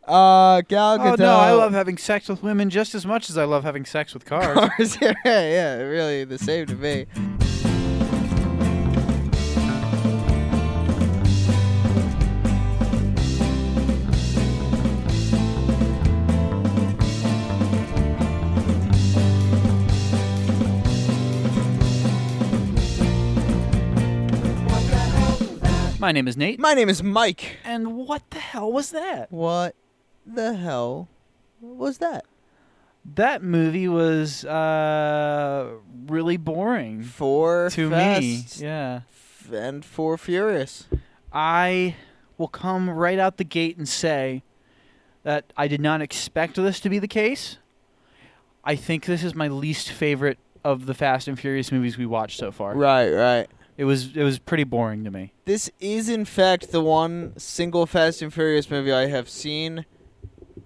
Gal Oh Gadot. no, I love having sex with women just as much as I love having sex with cars. cars. Yeah, really the same to me. My name is Nate. My name is Mike. And what the hell was that? What the hell was that? That movie was really boring For to Fast me. Yeah. and for Furious. I will come right out the gate and say that I did not expect this to be the case. I think this is my least favorite of the Fast and Furious movies we watched so far. Right. It was pretty boring to me. This is, in fact, the one single Fast and Furious movie I have seen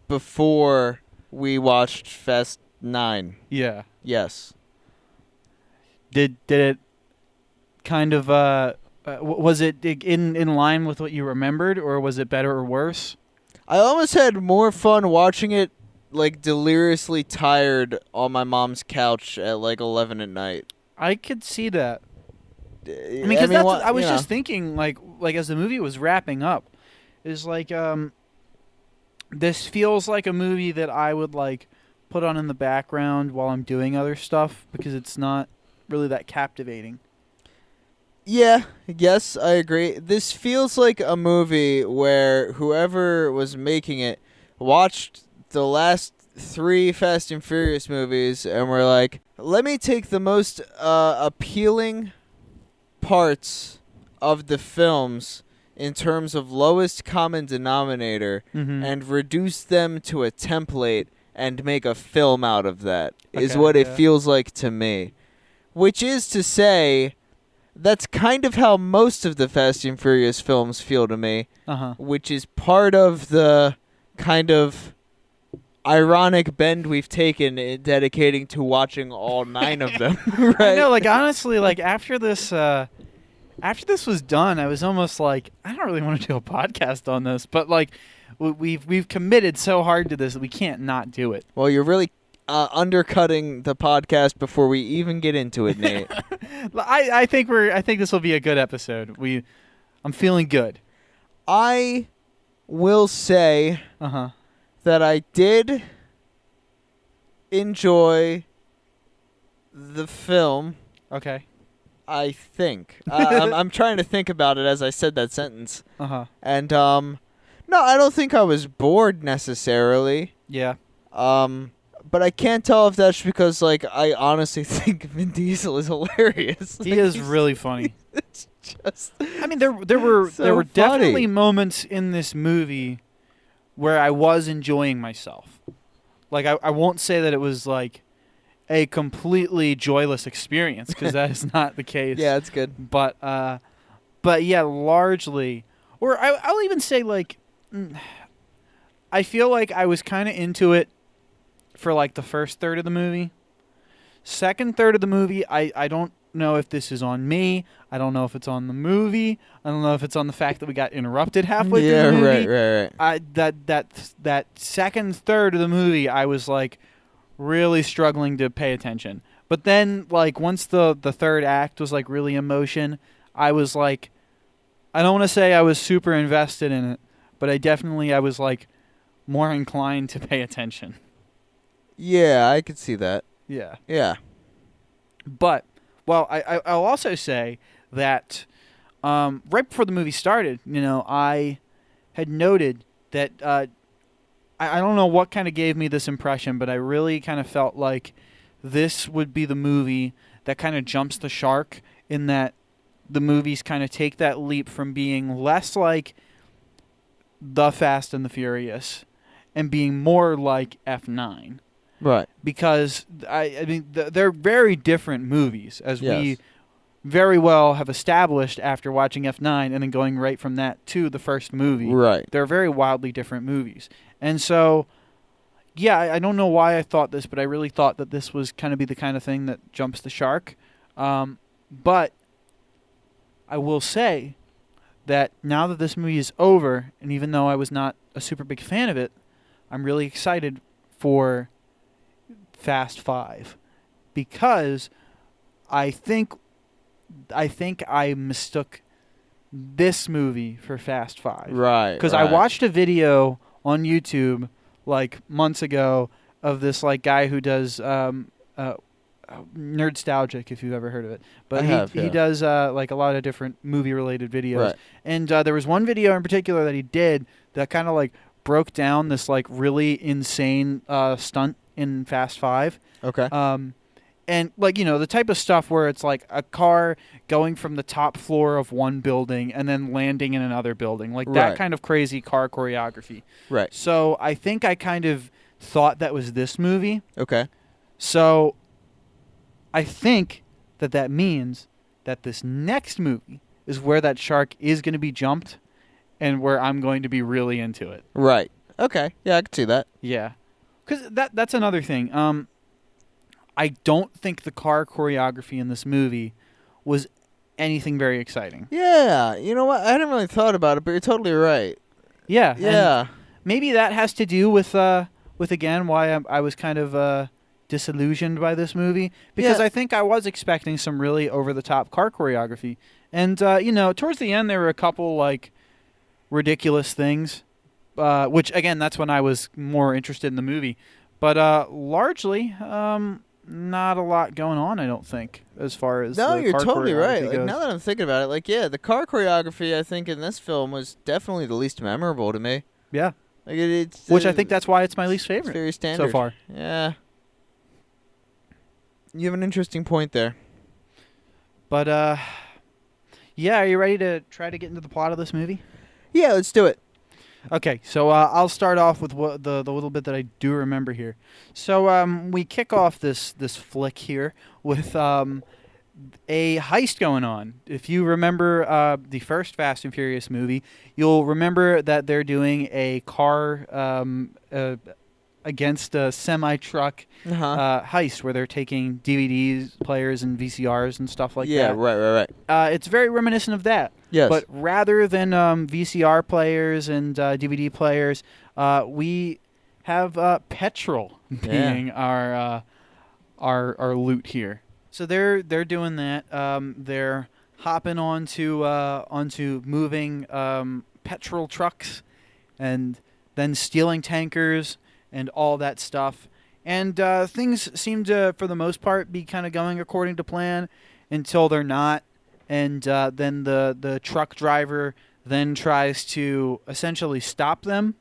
before we watched Fast 9. Yeah. Yes. Did it kind of was it in line with what you remembered, or was it better or worse? I almost had more fun watching it, like, deliriously tired on my mom's couch at, like, 11 at night. I could see that. I mean, because I was just thinking, like as the movie was wrapping up, is like, this feels like a movie that I would like put on in the background while I'm doing other stuff because it's not really that captivating. Yeah, yes, I agree. This feels like a movie where whoever was making it watched the last 3 Fast and Furious movies and were like, let me take the most appealing parts of the films in terms of lowest common denominator and reduce them to a template and make a film out of that is what it feels like to me. Which is to say, that's kind of how most of the Fast and Furious films feel to me, which is part of the kind of ironic bend we've taken in dedicating to watching all 9 of them. Right? I know, like, honestly, like, after this was done, I was almost like, I don't really want to do a podcast on this, but like, we've committed so hard to this that we can't not do it. Well, you're really undercutting the podcast before we even get into it, Nate. I think this will be a good episode. I'm feeling good. I will say that I did enjoy the film. Okay. I think. I'm trying to think about it as I said that sentence. And no, I don't think I was bored necessarily. Yeah. But I can't tell if that's because, like, I honestly think Vin Diesel is hilarious. He is really funny. It's just. I mean, there were definitely moments in this movie where I was enjoying myself. Like, I won't say that it was like a completely joyless experience, because that is not the case. Yeah, that's good. But yeah, largely, or I'll even say, like, I feel like I was kind of into it for like the first third of the movie. Second third of the movie, I don't know if this is on me. I don't know if it's on the movie. I don't know if it's on the fact that we got interrupted halfway through the movie. Right. That second third of the movie, I was like really struggling to pay attention. But then, like, once the third act was like really in motion, I was like, I don't want to say I was super invested in it, but I was like more inclined to pay attention. Yeah, I could see that. Yeah. Yeah. But, well, I'll also say that right before the movie started, I had noted that I don't know what kind of gave me this impression, but I really kind of felt like this would be the movie that kind of jumps the shark, in that the movies kind of take that leap from being less like The Fast and the Furious and being more like F9. Right. Because, I mean, they're very different movies, as we very well have established after watching F9 and then going right from that to the first movie. Right. They're very wildly different movies. And so, yeah, I don't know why I thought this, but I really thought that this was kind of be the kind of thing that jumps the shark. But I will say that now that this movie is over, and even though I was not a super big fan of it, I'm really excited for Fast 5 because I think I mistook this movie for Fast 5. Right. Because right. I watched a video on YouTube like months ago of this like guy who does Nerdstalgic, if you've ever heard of it. But he does like a lot of different movie related videos. Right. And there was one video in particular that he did that kind of like broke down this like really insane stunt in Fast 5. Okay. And like, you know, the type of stuff where it's like a car going from the top floor of one building and then landing in another building. Like that kind of crazy car choreography. Right. So I think I kind of thought that was this movie. Okay. So I think that means that this next movie is where that shark is going to be jumped and where I'm going to be really into it. Right. Okay. Yeah, I can see that. Yeah. Because that's another thing. I don't think the car choreography in this movie was anything very exciting. Yeah. You know what? I hadn't really thought about it, but you're totally right. Yeah. Yeah. And maybe that has to do with again, why I was kind of disillusioned by this movie. Because I think I was expecting some really over-the-top car choreography. And, you know, towards the end, there were a couple, like, ridiculous things. Which, again, that's when I was more interested in the movie. But largely... not a lot going on, I don't think, as far as no, the you're car totally right. choreography Like goes. now that I'm thinking about it, like the car choreography I think in this film was definitely the least memorable to me. Yeah, like it's which I think that's why it's my least it's favorite very standard so far. Yeah, you have an interesting point there. But yeah, are you ready to try to get into the plot of this movie? Yeah, let's do it. Okay, so I'll start off with what the little bit that I do remember here. So we kick off this flick here with a heist going on. If you remember the first Fast and Furious movie, you'll remember that they're doing a car against a semi-truck heist where they're taking DVDs, players, and VCRs and stuff like that. Yeah, right. It's very reminiscent of that. Yes. But rather than VCR players and DVD players, we have petrol being our loot here. So they're doing that. They're hopping onto moving petrol trucks, and then stealing tankers and all that stuff. And things seem to, for the most part, be kind of going according to plan until they're not. And then the truck driver then tries to essentially stop them,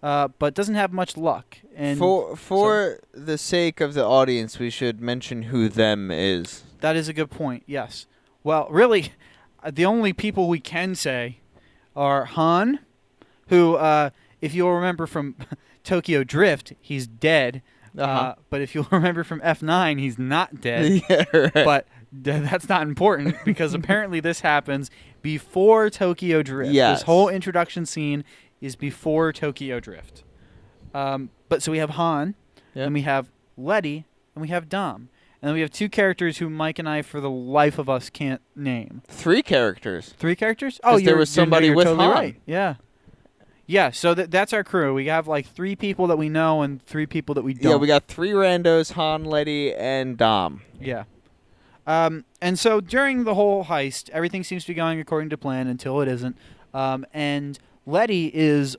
but doesn't have much luck. And for the sake of the audience, we should mention who them is. That is a good point, yes. Well, really, the only people we can say are Han, who, if you'll remember from Tokyo Drift, he's dead. But if you'll remember from F9, he's not dead. Yeah, right. But that's not important because apparently this happens before Tokyo Drift. Yes. This whole introduction scene is before Tokyo Drift. But so we have Han, and we have Letty, and we have Dom. And then we have two characters who Mike and I, for the life of us, can't name. 3 characters. 3 characters? Oh, there was somebody you're with totally Han. right. Yeah. Yeah, so that's our crew. We have like 3 people that we know and 3 people that we don't. Yeah, we got 3 randos, Han, Letty, and Dom. Yeah. And so during the whole heist, everything seems to be going according to plan until it isn't. And Letty is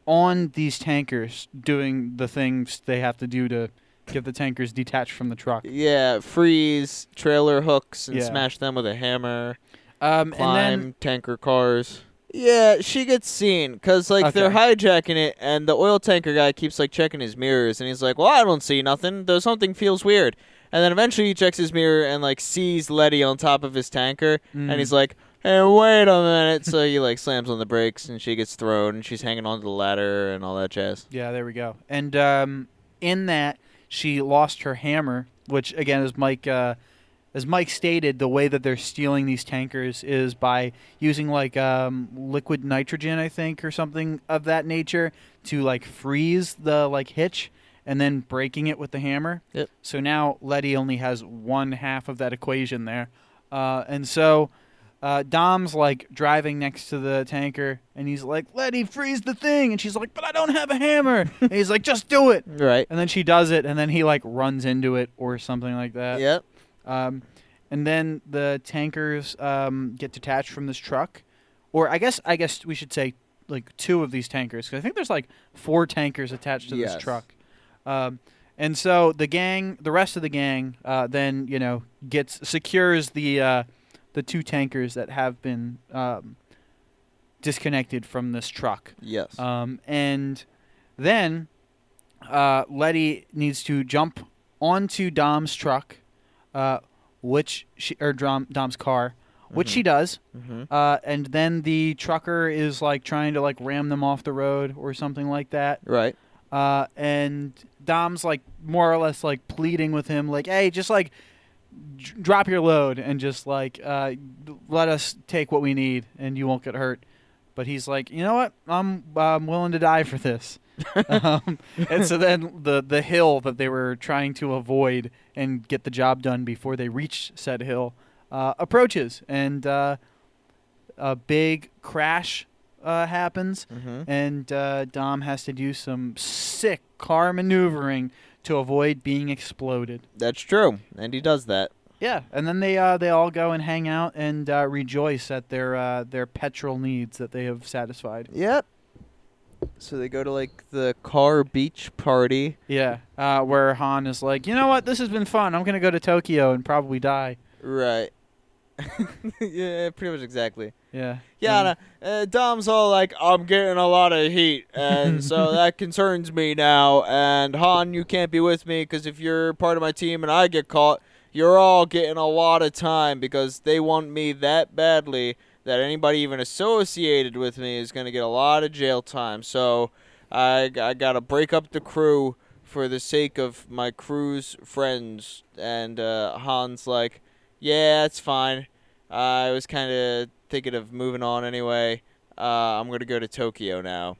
on these tankers doing the things they have to do to get the tankers detached from the truck. Yeah, freeze, trailer hooks, and smash them with a hammer. Climb and then, tanker cars. Yeah, she gets seen because they're hijacking it, and the oil tanker guy keeps checking his mirrors, and he's like, "Well, I don't see nothing. Though something feels weird." And then eventually he checks his mirror and sees Letty on top of his tanker, and he's like, "Hey, wait a minute!" So he slams on the brakes, and she gets thrown, and she's hanging onto the ladder and all that jazz. Yeah, there we go. And in that, she lost her hammer, which again, as Mike stated, the way that they're stealing these tankers is by using liquid nitrogen, I think, or something of that nature, to freeze the hitch and then breaking it with the hammer. Yep. So now Letty only has one half of that equation there, and so Dom's like driving next to the tanker, and he's like, "Letty, freeze the thing!" And she's like, "But I don't have a hammer." And he's like, "Just do it." Right. And then she does it, and then he like runs into it or something like that. Yep. And then the tankers get detached from this truck, or I guess we should say like 2 of these tankers, because I think there's like 4 tankers attached to this truck. And so the rest of the gang, then secures the 2 tankers that have been disconnected from this truck. Yes. And then Letty needs to jump onto Dom's truck, Dom's car, which she does. Mm-hmm. And then the trucker is like trying to like ram them off the road or something like that. Right. And Dom's like more or less like pleading with him, like, "Hey, just like drop your load and just like let us take what we need, and you won't get hurt." But he's like, "You know what? I'm willing to die for this." And so then the hill that they were trying to avoid and get the job done before they reach said hill approaches, and a big crash happens, and Dom has to do some sick car maneuvering to avoid being exploded. That's true, and he does that. Yeah, and then they all go and hang out and rejoice at their petrol needs that they have satisfied. Yep. So they go to like the car beach party. Yeah, where Han is like, "You know what? This has been fun. I'm gonna go to Tokyo and probably die." Right. Yeah, pretty much exactly. Yeah. Yeah, Dom's all like, "I'm getting a lot of heat, and so that concerns me now. And Han, you can't be with me because if you're part of my team and I get caught, you're all getting a lot of time because they want me that badly that anybody even associated with me is going to get a lot of jail time. So I got to break up the crew for the sake of my crew's friends." And Han's like, "Yeah, it's fine. I was kind of thinking of moving on anyway. I'm going to go to Tokyo now."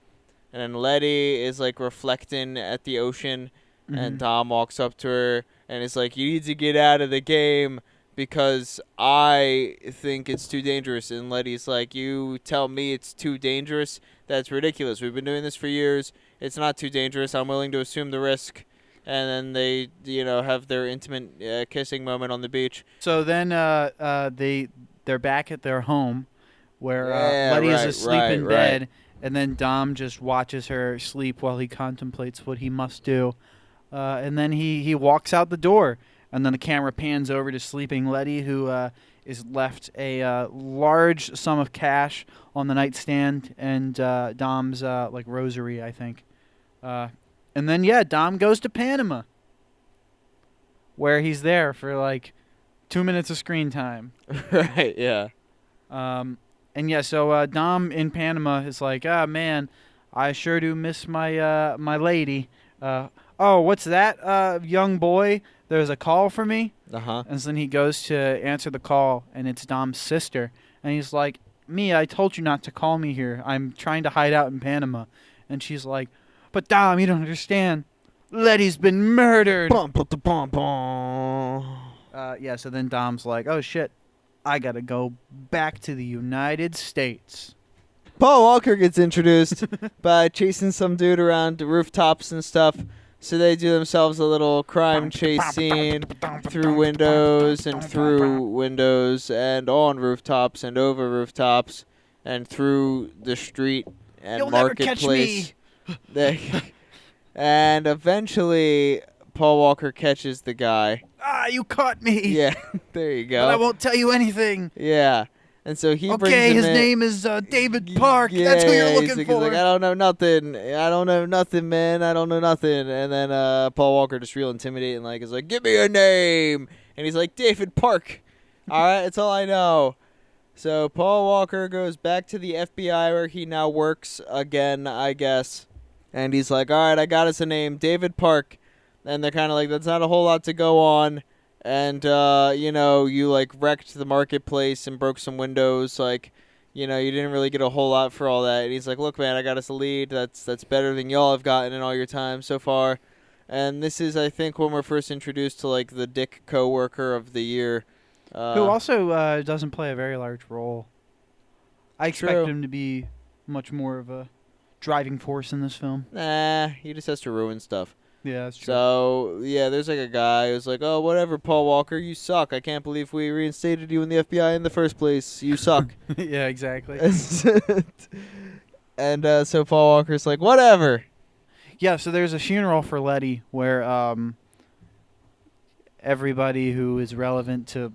And then Letty is like reflecting at the ocean, and Dom walks up to her and is like, "You need to get out of the game because I think it's too dangerous." And Letty's like, "You tell me it's too dangerous? That's ridiculous. We've been doing this for years. It's not too dangerous. I'm willing to assume the risk." And then they, have their intimate kissing moment on the beach. So then they're back at their home, where Letty is asleep in bed, and then Dom just watches her sleep while he contemplates what he must do. And then he walks out the door, and then the camera pans over to sleeping Letty, who is left a large sum of cash on the nightstand and Dom's like rosary, I think. And then Dom goes to Panama, where he's there for like 2 minutes of screen time. Right. Yeah. So Dom in Panama is like, "Ah, man, I sure do miss my my lady. Oh, what's that, young boy? There's a call for me." Uh-huh. And then he goes to answer the call, and it's Dom's sister. And he's like, "Mia, I told you not to call me here. I'm trying to hide out in Panama." And she's like, "But Dom, you don't understand. Letty's been murdered." So then Dom's like, "Oh, shit. I gotta go back to the United States." Paul Walker gets introduced by chasing some dude around the rooftops and stuff. So they do themselves a little crime chase scene through windows and through windows and on rooftops and over rooftops and through the street and You'll never catch marketplace. me. And eventually Paul Walker catches the guy. "Ah, you caught me." Yeah, there you go. But I won't tell you anything. Yeah. And so he brings Okay, him his in. name is David Park. That's who you're looking he's for. like, "I don't know nothing. I don't know nothing, man. I don't know nothing." And then Paul Walker, just real intimidating, like, is like, "Give me a name." And he's like, "David Park." All right, that's all I know. So Paul Walker goes back to the FBI where he now works again, I guess. And he's like, "All right, I got us a name, David Park." And they're kind of like, "That's not a whole lot to go on. And, you, like, wrecked the marketplace and broke some windows. Like, you didn't really get a whole lot for all that." And he's like, "Look, man, I got us a lead. That's better than y'all have gotten in all your time so far." And this is, I think, when we're first introduced to, like, the dick coworker of the year. Who also doesn't play a very large role. I expect True. him to be much more of a driving force in this film. Nah, he just has to ruin stuff. Yeah, that's true. So, yeah, there's like a guy who's like, oh, whatever, Paul Walker, you suck. I can't believe we reinstated you in the FBI in the first place. You suck. Yeah, exactly. And so Paul Walker's like, whatever. Yeah, so there's a funeral for Letty where everybody who is relevant to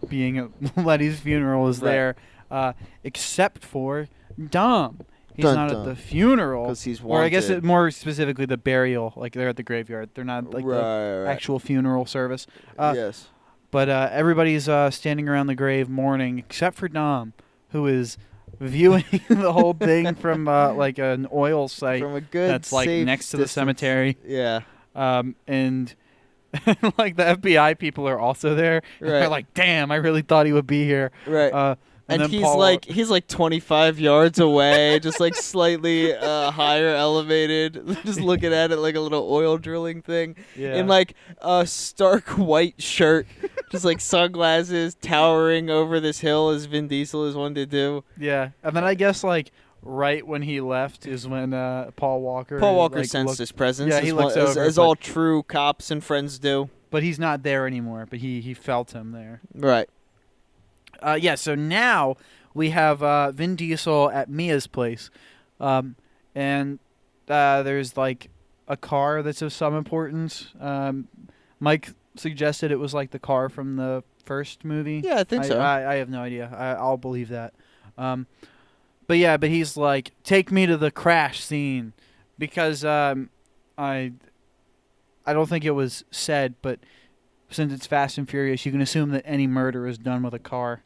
being at Letty's funeral is Right. there, except for Dom. He's Dun, not dun. at the funeral. 'Cause he's Or I guess wanted. more specifically the burial. Like, they're at the graveyard. They're not like the Right. actual funeral service. Yes. But everybody's standing around the grave mourning, except for Dom, who is viewing the whole thing from like an oil site From a good, that's like safe next to the distance. cemetery. Yeah. And like the FBI people are also there. And they're Right. like, "Damn, I really thought he would be here." Right. And then he's Paul- like 25 yards away, just like slightly higher elevated, just looking at it like a little oil drilling thing. yeah. In like a stark white shirt, just like sunglasses, towering over this hill as Vin Diesel is one to do. yeah. And then I guess like right when he left is when Paul Walker like, sensed looked- his presence. Yeah, he as looks one- over, as but- all true cops and friends do. but he's not there anymore. But he felt him there. Right. Yeah, so now we have Vin Diesel at Mia's place. And there's like a car that's of some importance. Mike suggested it was like the car from the first movie. Yeah, I think so. I have no idea. I'll believe that. But he's like, take me to the crash scene. Because I don't think it was said, but since it's Fast and Furious, you can assume that any murder is done with a car.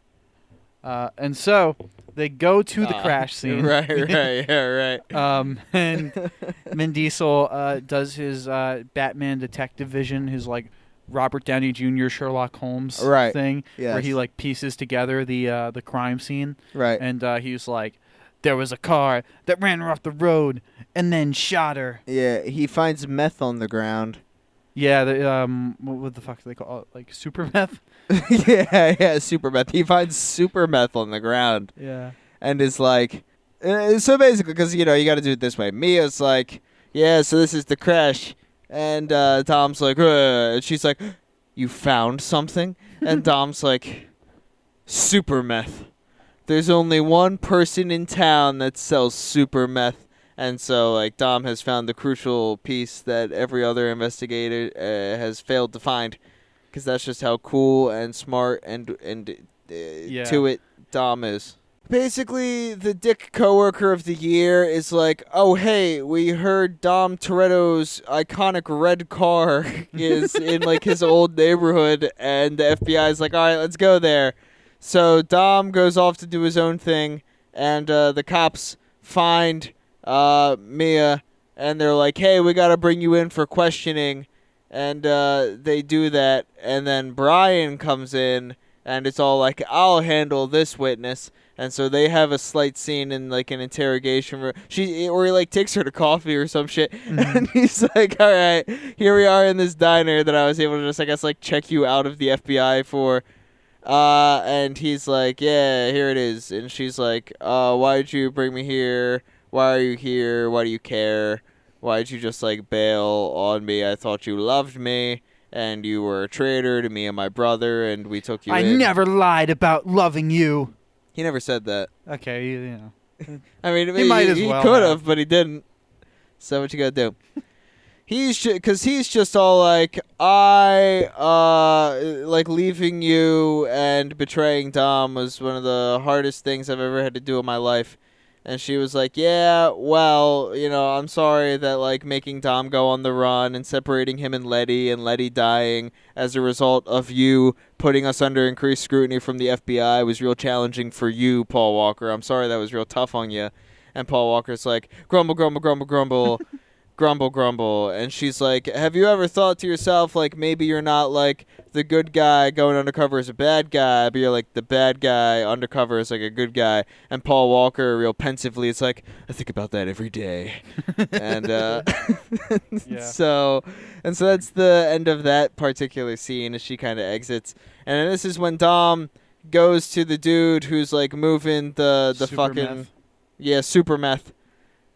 And so they go to the crash scene. Right, yeah, right. And Vin Diesel does his Batman detective vision, his like Robert Downey Jr. Sherlock Holmes Right. thing, where Yes. he like pieces together the crime scene. Right. And he was like, there was a car that ran her off the road and then shot her. Yeah, he finds meth on the ground. Yeah, what the fuck do they call it? Like super meth? yeah, super meth. He finds super meth on the ground Yeah. and is like, so basically, because, you got to do it this way. Mia's like, yeah, so this is the crash. And Dom's like, and she's like, you found something? And Dom's like, super meth. There's only one person in town that sells super meth. And so, like, Dom has found the crucial piece that every other investigator has failed to find. Because that's just how cool and smart and to it Dom is. Basically, the dick coworker of the year is like, oh, hey, we heard Dom Toretto's iconic red car is in, like, his old neighborhood. And the FBI is like, all right, let's go there. So Dom goes off to do his own thing. And the cops find Mia, and they're like, hey, we got to bring you in for questioning. And they do that, and then Brian comes in, and it's all like, I'll handle this witness. And so they have a slight scene in like an interrogation room. Or he like takes her to coffee or some shit, and he's like, all right, here we are in this diner that I was able to just, I guess, like check you out of the FBI for. And he's like, yeah, here it is. And she's like, why did you bring me here? Why are you here? Why do you care? Why did you just like bail on me? I thought you loved me, and you were a traitor to me and my brother, and we took you I in. never lied about loving you. He never said that. Okay, you know. I mean, He might as well could have. have, but he didn't. So what you gotta do? He's just all like, I like leaving you and betraying Dom was one of the hardest things I've ever had to do in my life. And she was like, yeah, well, I'm sorry that, like, making Dom go on the run and separating him and Letty dying as a result of you putting us under increased scrutiny from the FBI was real challenging for you, Paul Walker. I'm sorry that was real tough on you. And Paul Walker's like, grumble, grumble, grumble, grumble. grumble, grumble. And she's like, have you ever thought to yourself, like, maybe you're not, like, the good guy going undercover as a bad guy, but you're, like, the bad guy undercover as, like, a good guy. And Paul Walker, real pensively, it's like, I think about that every day. And, Yeah. so that's the end of that particular scene as she kind of exits. And then this is when Dom goes to the dude who's, like, moving the Super fucking... meth. Yeah, super meth.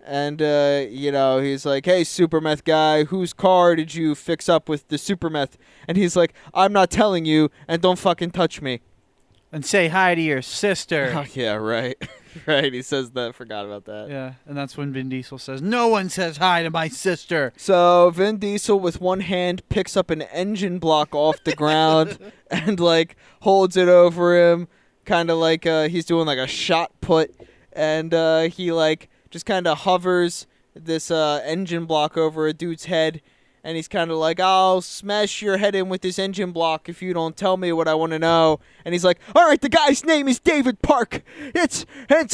And, he's like, hey, super meth guy, whose car did you fix up with the super meth? And he's like, I'm not telling you, and don't fucking touch me. And say hi to your sister. Oh, yeah, right. Right, he says that. Forgot about that. Yeah, and that's when Vin Diesel says, no one says hi to my sister. So Vin Diesel, with one hand, picks up an engine block off the ground and, like, holds it over him, kind of like he's doing, like, a shot put. And he, like, just kind of hovers this engine block over a dude's head, and he's kind of like, I'll smash your head in with this engine block if you don't tell me what I want to know. And he's like, all right, the guy's name is David Park. It's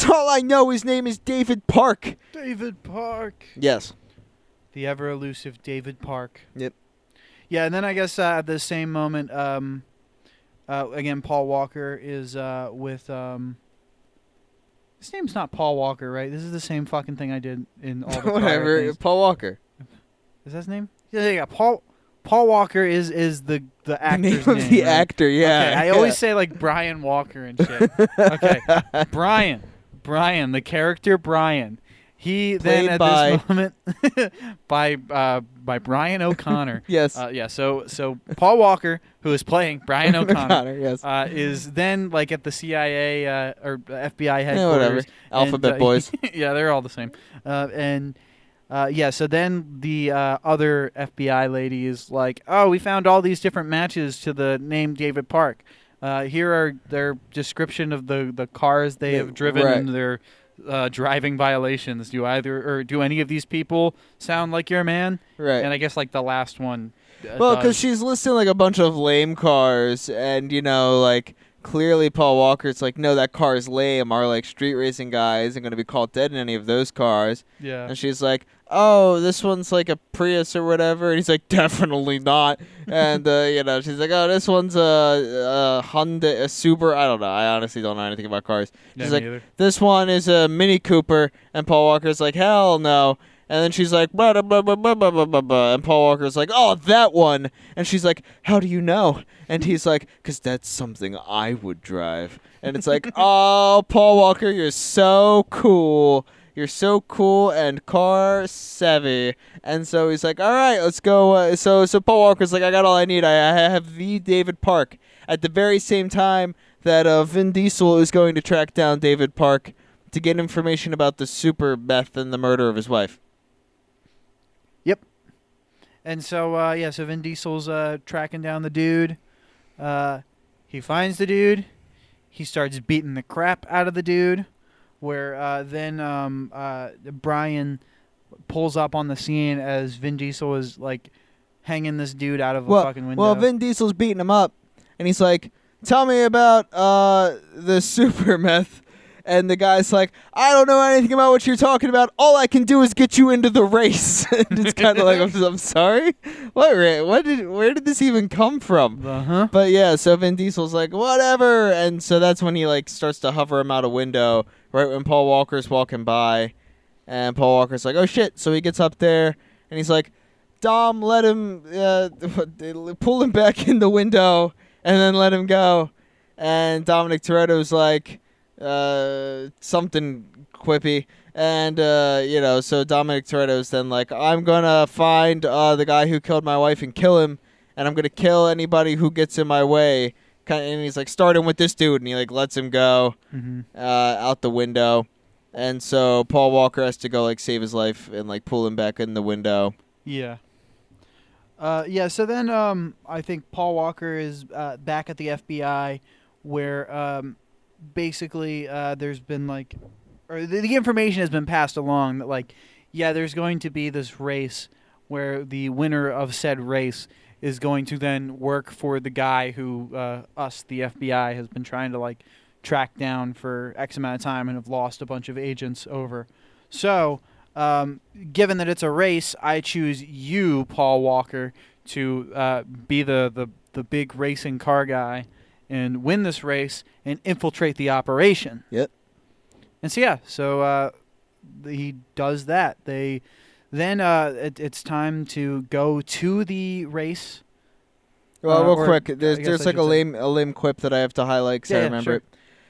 all I know. His name is David Park. David Park. Yes. The ever elusive David Park. Yep. Yeah, and then I guess at the same moment, again, Paul Walker is with... His name's not Paul Walker, right? This is the same fucking thing I did in all the Whatever. things. Paul Walker. Is that his name? Yeah. Paul Walker is the actor's name of the right? actor, yeah. Okay, I always say like Brian Walker and shit. Okay. Brian, the character Brian. He Played then at by... this moment by Brian O'Connor. Yes. Yeah. So Paul Walker, who is playing Brian O'Connor, yes. is then like at the CIA or FBI headquarters. Yeah, whatever. Alphabet boys. Yeah, they're all the same. So then the other FBI lady is like, oh, we found all these different matches to the name David Park. Here are their description of the cars they have driven right. and their driving violations. Do any of these people sound like your man? Right. And I guess like the last one. Well, because she's listing like a bunch of lame cars, and like clearly Paul Walker's like, no, that car is lame. Our like street racing guy isn't going to be caught dead in any of those cars. Yeah. And she's like, oh, this one's like a Prius or whatever. And he's like, definitely not. And she's like, oh, this one's a Hyundai, a Subaru. I don't know. I honestly don't know anything about cars. She's like, this one is a Mini Cooper. And Paul Walker's like, hell no. And then she's like, blah, blah, blah, blah, blah, blah, blah, blah. And Paul Walker's like, oh, that one. And she's like, how do you know? And he's like, because that's something I would drive. And it's like, oh, Paul Walker, you're so cool. You're so cool and car savvy. And so he's like, all right, let's go. So Paul Walker's like, I got all I need. I have the David Park. At the very same time that Vin Diesel is going to track down David Park to get information about the super meth and the murder of his wife. Yep. And so, so Vin Diesel's tracking down the dude. He finds the dude. He starts beating the crap out of the dude. Where then Brian pulls up on the scene as Vin Diesel is like hanging this dude out of a fucking window. Well, Vin Diesel's beating him up, and he's like, tell me about the super meth. And the guy's like, I don't know anything about what you're talking about. All I can do is get you into the race. And it's kind of like, I'm sorry? Where did this even come from? Uh-huh. But yeah, so Vin Diesel's like, whatever. And so that's when he like starts to hover him out a window right when Paul Walker's walking by. And Paul Walker's like, oh shit. So he gets up there and he's like, Dom, let him pull him back in the window and then let him go. And Dominic Toretto's like, something quippy, and so Dominic Toretto's then like, I'm gonna find the guy who killed my wife and kill him, and I'm gonna kill anybody who gets in my way. And he's like, starting with this dude, and he like lets him go out the window, and so Paul Walker has to go like save his life and like pull him back in the window. Yeah. So then I think Paul Walker is back at the FBI, where basically there's been like, or the information has been passed along that like, yeah, there's going to be this race where the winner of said race is going to then work for the guy who the FBI, has been trying to like track down for X amount of time and have lost a bunch of agents over. So given that it's a race, I choose you, Paul Walker, to be the big racing car guy and win this race and infiltrate the operation. Yep. And so he does that. It's time to go to the race. Well, real or quick, I there's guess I like should say- a lame quip that I have to highlight 'cause I Yeah, remember sure. it.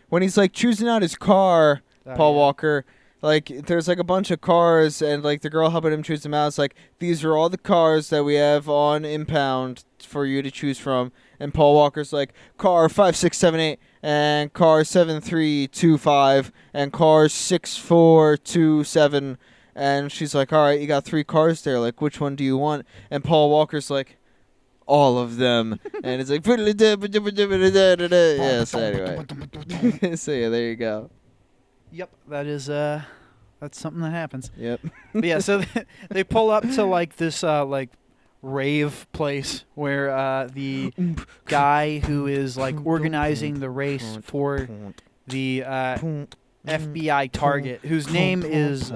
When he's like choosing out his car, Paul yeah. Walker, like there's like a bunch of cars and like the girl helping him choose them out. It's like these are all the cars that we have on impound for you to choose from. And Paul Walker's like car 5678 and car 7325 and car 6427. And she's like, all right, you got 3 cars there. Like, which one do you want? And Paul Walker's like, all of them. And it's like, yeah, so anyway. So yeah, there you go. Yep, that's something that happens. Yep. But yeah, so they pull up to like this like rave place where the guy who is like organizing the race for the FBI target, whose name is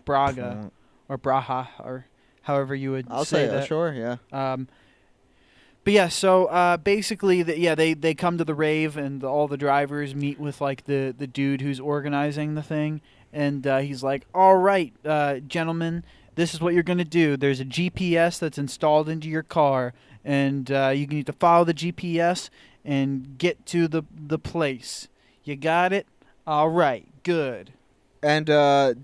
Braga or Braha or however you would I'll say say that. sure, yeah. But yeah, so basically, they come to the rave, and all the drivers meet with like the dude who's organizing the thing, and he's like, "All right, gentlemen, this is what you're gonna do. There's a GPS that's installed into your car, and you need to follow the GPS and get to the place. You got it? All right, good." And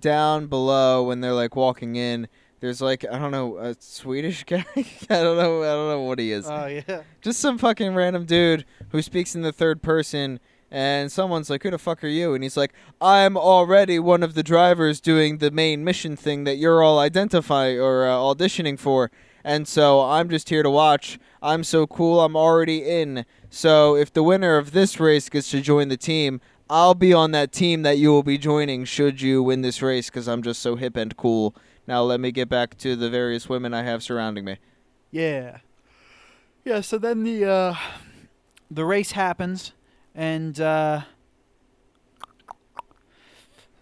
down below when they're like walking in, there's like I don't know a Swedish guy. I don't know what he is. Oh yeah. Just some fucking random dude who speaks in the third person, and someone's like, "Who the fuck are you?" And he's like, "I'm already one of the drivers doing the main mission thing that you're all auditioning for, and so I'm just here to watch. I'm so cool. I'm already in. So if the winner of this race gets to join the team, I'll be on that team that you will be joining should you win this race because I'm just so hip and cool. Now let me get back to the various women I have surrounding me." Yeah. Yeah, so then the race happens, and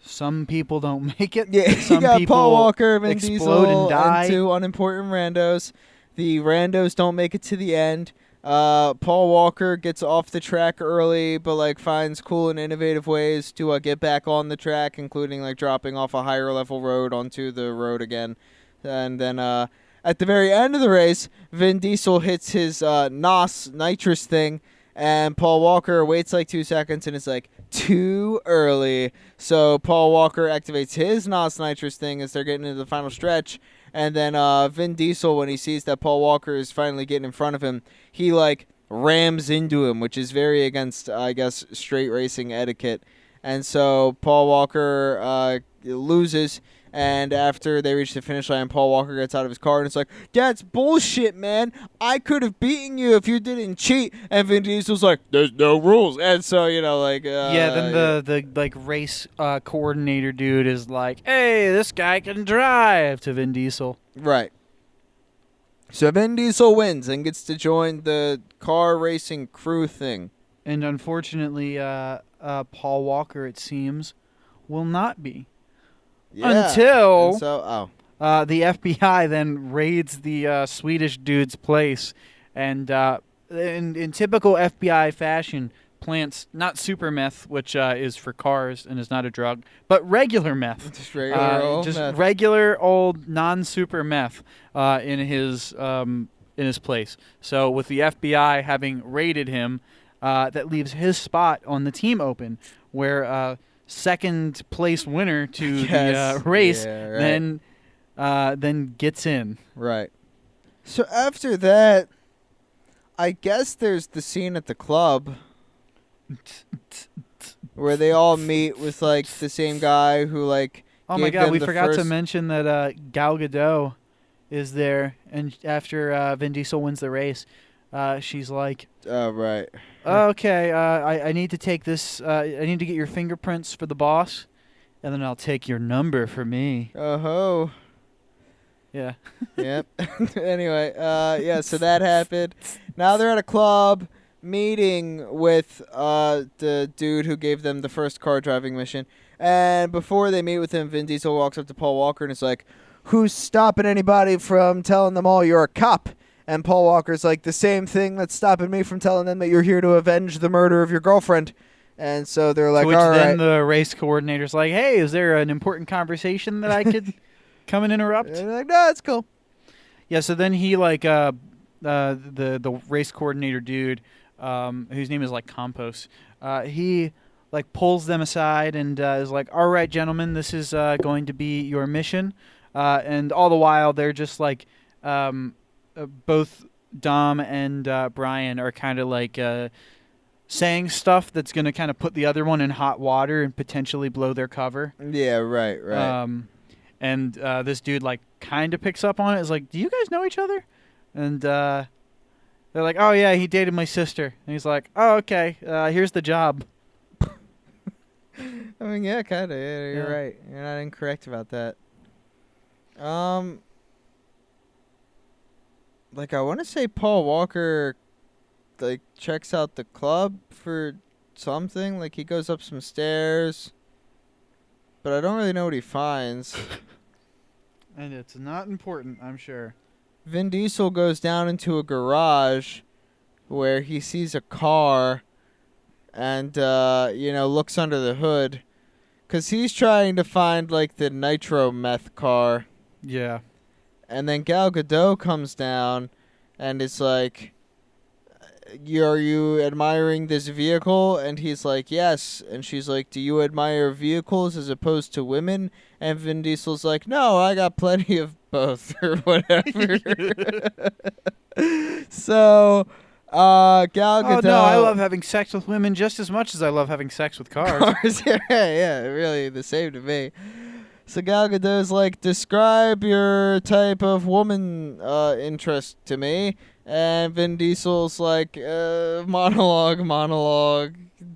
some people don't make it. Yeah, Some you got people Paul Walker, Vin explode Diesel, and die. 2 unimportant randos. The randos don't make it to the end. Paul Walker gets off the track early, but like finds cool and innovative ways to get back on the track, including like dropping off a higher level road onto the road again. And then at the very end of the race, Vin Diesel hits his NOS nitrous thing, and Paul Walker waits like 2 seconds and is like, too early. So Paul Walker activates his NOS nitrous thing as they're getting into the final stretch. And then Vin Diesel, when he sees that Paul Walker is finally getting in front of him, he like rams into him, which is very against, I guess, straight racing etiquette. And so Paul Walker loses. And after they reach the finish line, Paul Walker gets out of his car and it's like, "That's bullshit, man. I could have beaten you if you didn't cheat." And Vin Diesel's like, "There's no rules." And so, like... then the like race coordinator dude is like, "Hey, this guy can drive," to Vin Diesel. Right. So Vin Diesel wins and gets to join the car racing crew thing. And unfortunately, Paul Walker, it seems, will not be. Yeah. Until And so, the FBI then raids the Swedish dude's place, and in typical FBI fashion, plants not super meth, which is for cars and is not a drug, but regular meth. Just regular old meth. Regular old non-super meth in his place. So with the FBI having raided him, that leaves his spot on the team open, where second place winner to the race then gets in. Right. So after that, I guess there's the scene at the club where they all meet with like the same guy who like. Oh my gave God, them we the forgot to first- mention that Gal Gadot is there, and after Vin Diesel wins the race, she's like, Oh right. "Okay, I need to take this. I need to get your fingerprints for the boss, and then I'll take your number for me." Oh ho. Yeah. Yep. Anyway, yeah. So that happened. Now they're at a club meeting with the dude who gave them the first car driving mission, And before they meet with him, Vin Diesel walks up to Paul Walker and is like, "Who's stopping anybody from telling them all you're a cop?" And Paul Walker's like, "The same thing that's stopping me from telling them that you're here to avenge the murder of your girlfriend." And so they're like, to which "All then right." the race coordinator's like, "Hey, is there an important conversation that I could come and interrupt?" And they're like, "No, it's cool." Yeah. So then he the race coordinator dude, whose name is like Campos, he like pulls them aside and is like, "All right, gentlemen, this is going to be your mission," and all the while they're just like, both Dom and Brian are kind of like saying stuff that's going to kind of put the other one in hot water and potentially blow their cover. Yeah, right. And this dude like kind of picks up on it. Is like, "Do you guys know each other?" And they're like, "Oh yeah, he dated my sister." And he's like, "Oh okay, here's the job." I mean, yeah, kind of. Yeah, you're Yeah. right. You're not incorrect about that. Like I want to say Paul Walker, like checks out the club for something. Like he goes up some stairs, but I don't really know what he finds. And it's not important, I'm sure. Vin Diesel goes down into a garage where he sees a car and, looks under the hood. Because he's trying to find, like, the nitro meth car. Yeah. And then Gal Gadot comes down and is like, "Are you admiring this vehicle?" And he's like, "Yes." And she's like, "Do you admire vehicles as opposed to women?" And Vin Diesel's like, "No, I got plenty of both," or whatever. So, Gal Gadot. Oh no, I love having sex with women just as much as I love having sex with cars. yeah, really the same to me. So Gal Gadot's like, "Describe your type of woman interest to me." And Vin Diesel's like, monologue,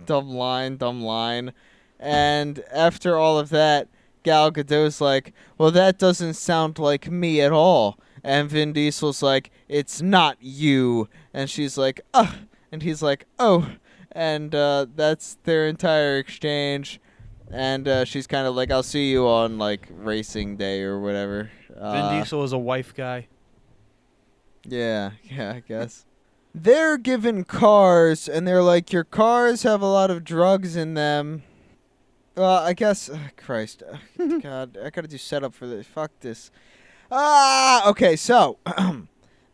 dumb line. And after all of that, Gal Gadot's like, "Well, that doesn't sound like me at all." And Vin Diesel's like, "It's not you." And she's like, "Ugh." And he's like, "Oh." And that's their entire exchange. And she's kind of like, "I'll see you on, like, racing day or whatever." Vin Diesel is a wife guy. Yeah, I guess. They're given cars, and they're like, "Your cars have a lot of drugs in them." Well, I guess... Christ. God, I gotta do setup for this. Fuck this. Okay, so...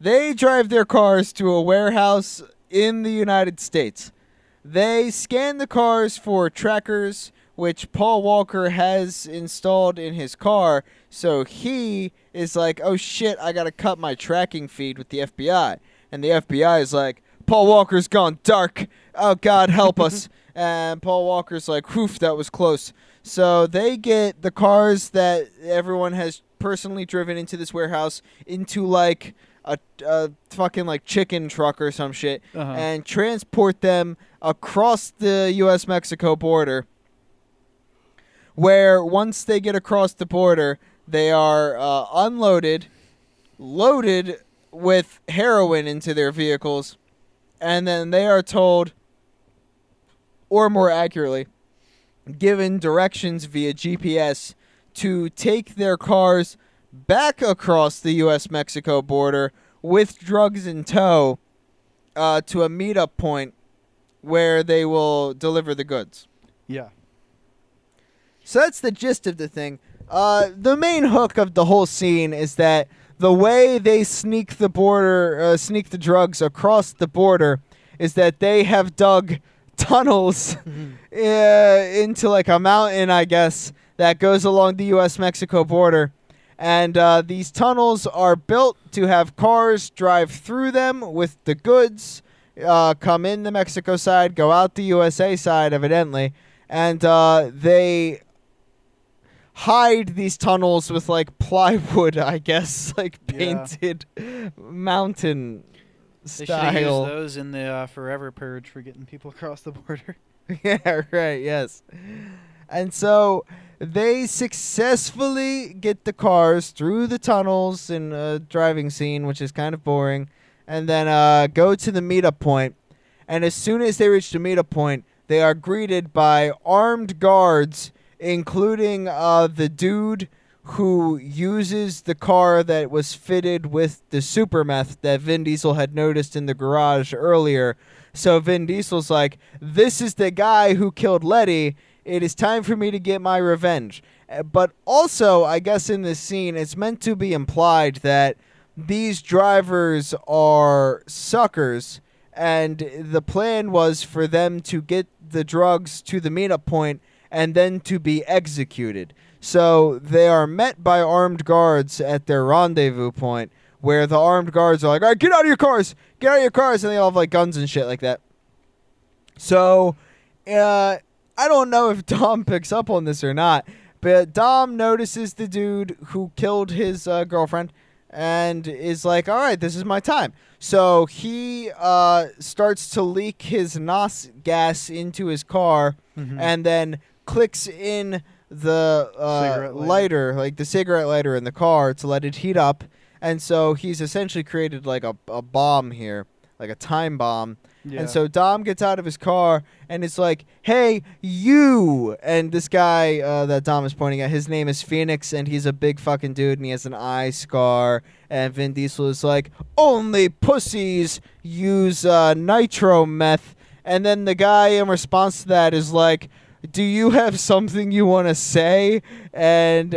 they drive their cars to a warehouse in the United States. They scan the cars for trackers, which Paul Walker has installed in his car, so he is like, "Oh shit, I gotta cut my tracking feed with the FBI." And the FBI is like, "Paul Walker's gone dark. Oh God, help us." And Paul Walker's like, "Whew, that was close." So they get the cars that everyone has personally driven into this warehouse into like a fucking like chicken truck or some shit, and transport them across the U.S.-Mexico border, where once they get across the border, they are unloaded, loaded with heroin into their vehicles, and then they are told, or more accurately, given directions via GPS to take their cars back across the U.S.-Mexico border with drugs in tow to a meetup point where they will deliver the goods. Yeah. So that's the gist of the thing. The main hook of the whole scene is that the way they sneak the drugs across the border is that they have dug tunnels into like a mountain, I guess, that goes along the U.S.-Mexico border. And these tunnels are built to have cars drive through them with the goods, come in the Mexico side, go out the USA side, evidently. And they hide these tunnels with, like, plywood, I guess, like painted mountain They style. should have used those in the Forever Purge for getting people across the border. Yeah, right, yes. And so they successfully get the cars through the tunnels in a driving scene, which is kind of boring, and then go to the meetup point. And as soon as they reach the meetup point, they are greeted by armed guards including the dude who uses the car that was fitted with the super meth that Vin Diesel had noticed in the garage earlier. So Vin Diesel's like, this is the guy who killed Letty. It is time for me to get my revenge. But also, I guess in this scene, it's meant to be implied that these drivers are suckers, and the plan was for them to get the drugs to the meetup point and then to be executed. So they are met by armed guards at their rendezvous point, where the armed guards are like, all right, get out of your cars, get out of your cars, and they all have like guns and shit like that. So I don't know if Dom picks up on this or not, but Dom notices the dude who killed his girlfriend and is like, all right, this is my time. So he starts to leak his NOS gas into his car, and then clicks in the lighter, like the cigarette lighter in the car to let it heat up. And so he's essentially created like a bomb here, like a time bomb. Yeah. And so Dom gets out of his car and it's like, hey, you. And this guy that Dom is pointing at, his name is Phoenix, and he's a big fucking dude, and he has an eye scar. And Vin Diesel is like, only pussies use nitro meth. And then the guy in response to that is like, do you have something you want to say? And,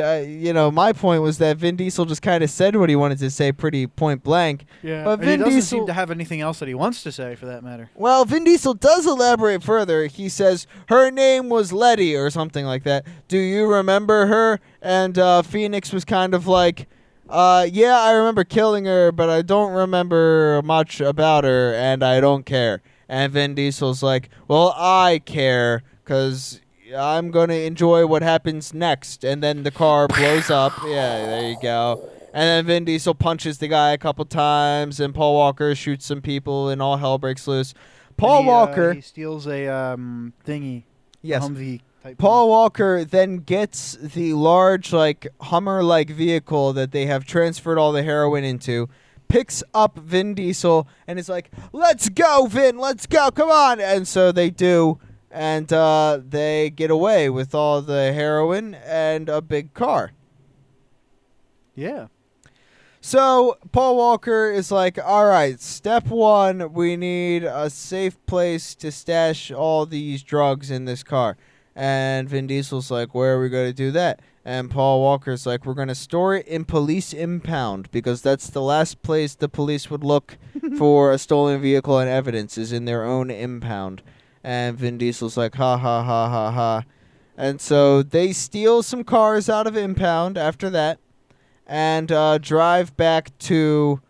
my point was that Vin Diesel just kind of said what he wanted to say pretty point blank. Yeah, but Vin Diesel doesn't seem to have anything else that he wants to say, for that matter. Well, Vin Diesel does elaborate further. He says, her name was Letty or something like that. Do you remember her? And Phoenix was kind of like, yeah, I remember killing her, but I don't remember much about her, and I don't care. And Vin Diesel's like, well, I care, because I'm going to enjoy what happens next. And then the car blows up. Yeah, there you go. And then Vin Diesel punches the guy a couple times, and Paul Walker shoots some people, and all hell breaks loose. Walker... he steals a thingy. Yes. Humvee type Paul thing. Walker then gets the large, like, Hummer-like vehicle that they have transferred all the heroin into, picks up Vin Diesel, and is like, let's go, Vin, let's go, come on. And so they do. And they get away with all the heroin and a big car. Yeah. So Paul Walker is like, all right, step one, we need a safe place to stash all these drugs in this car. And Vin Diesel's like, where are we going to do that? And Paul Walker's like, we're going to store it in police impound, because that's the last place the police would look for a stolen vehicle and evidence, is in their own impound. And Vin Diesel's like, ha, ha, ha, ha, ha. And so they steal some cars out of impound after that and drive back to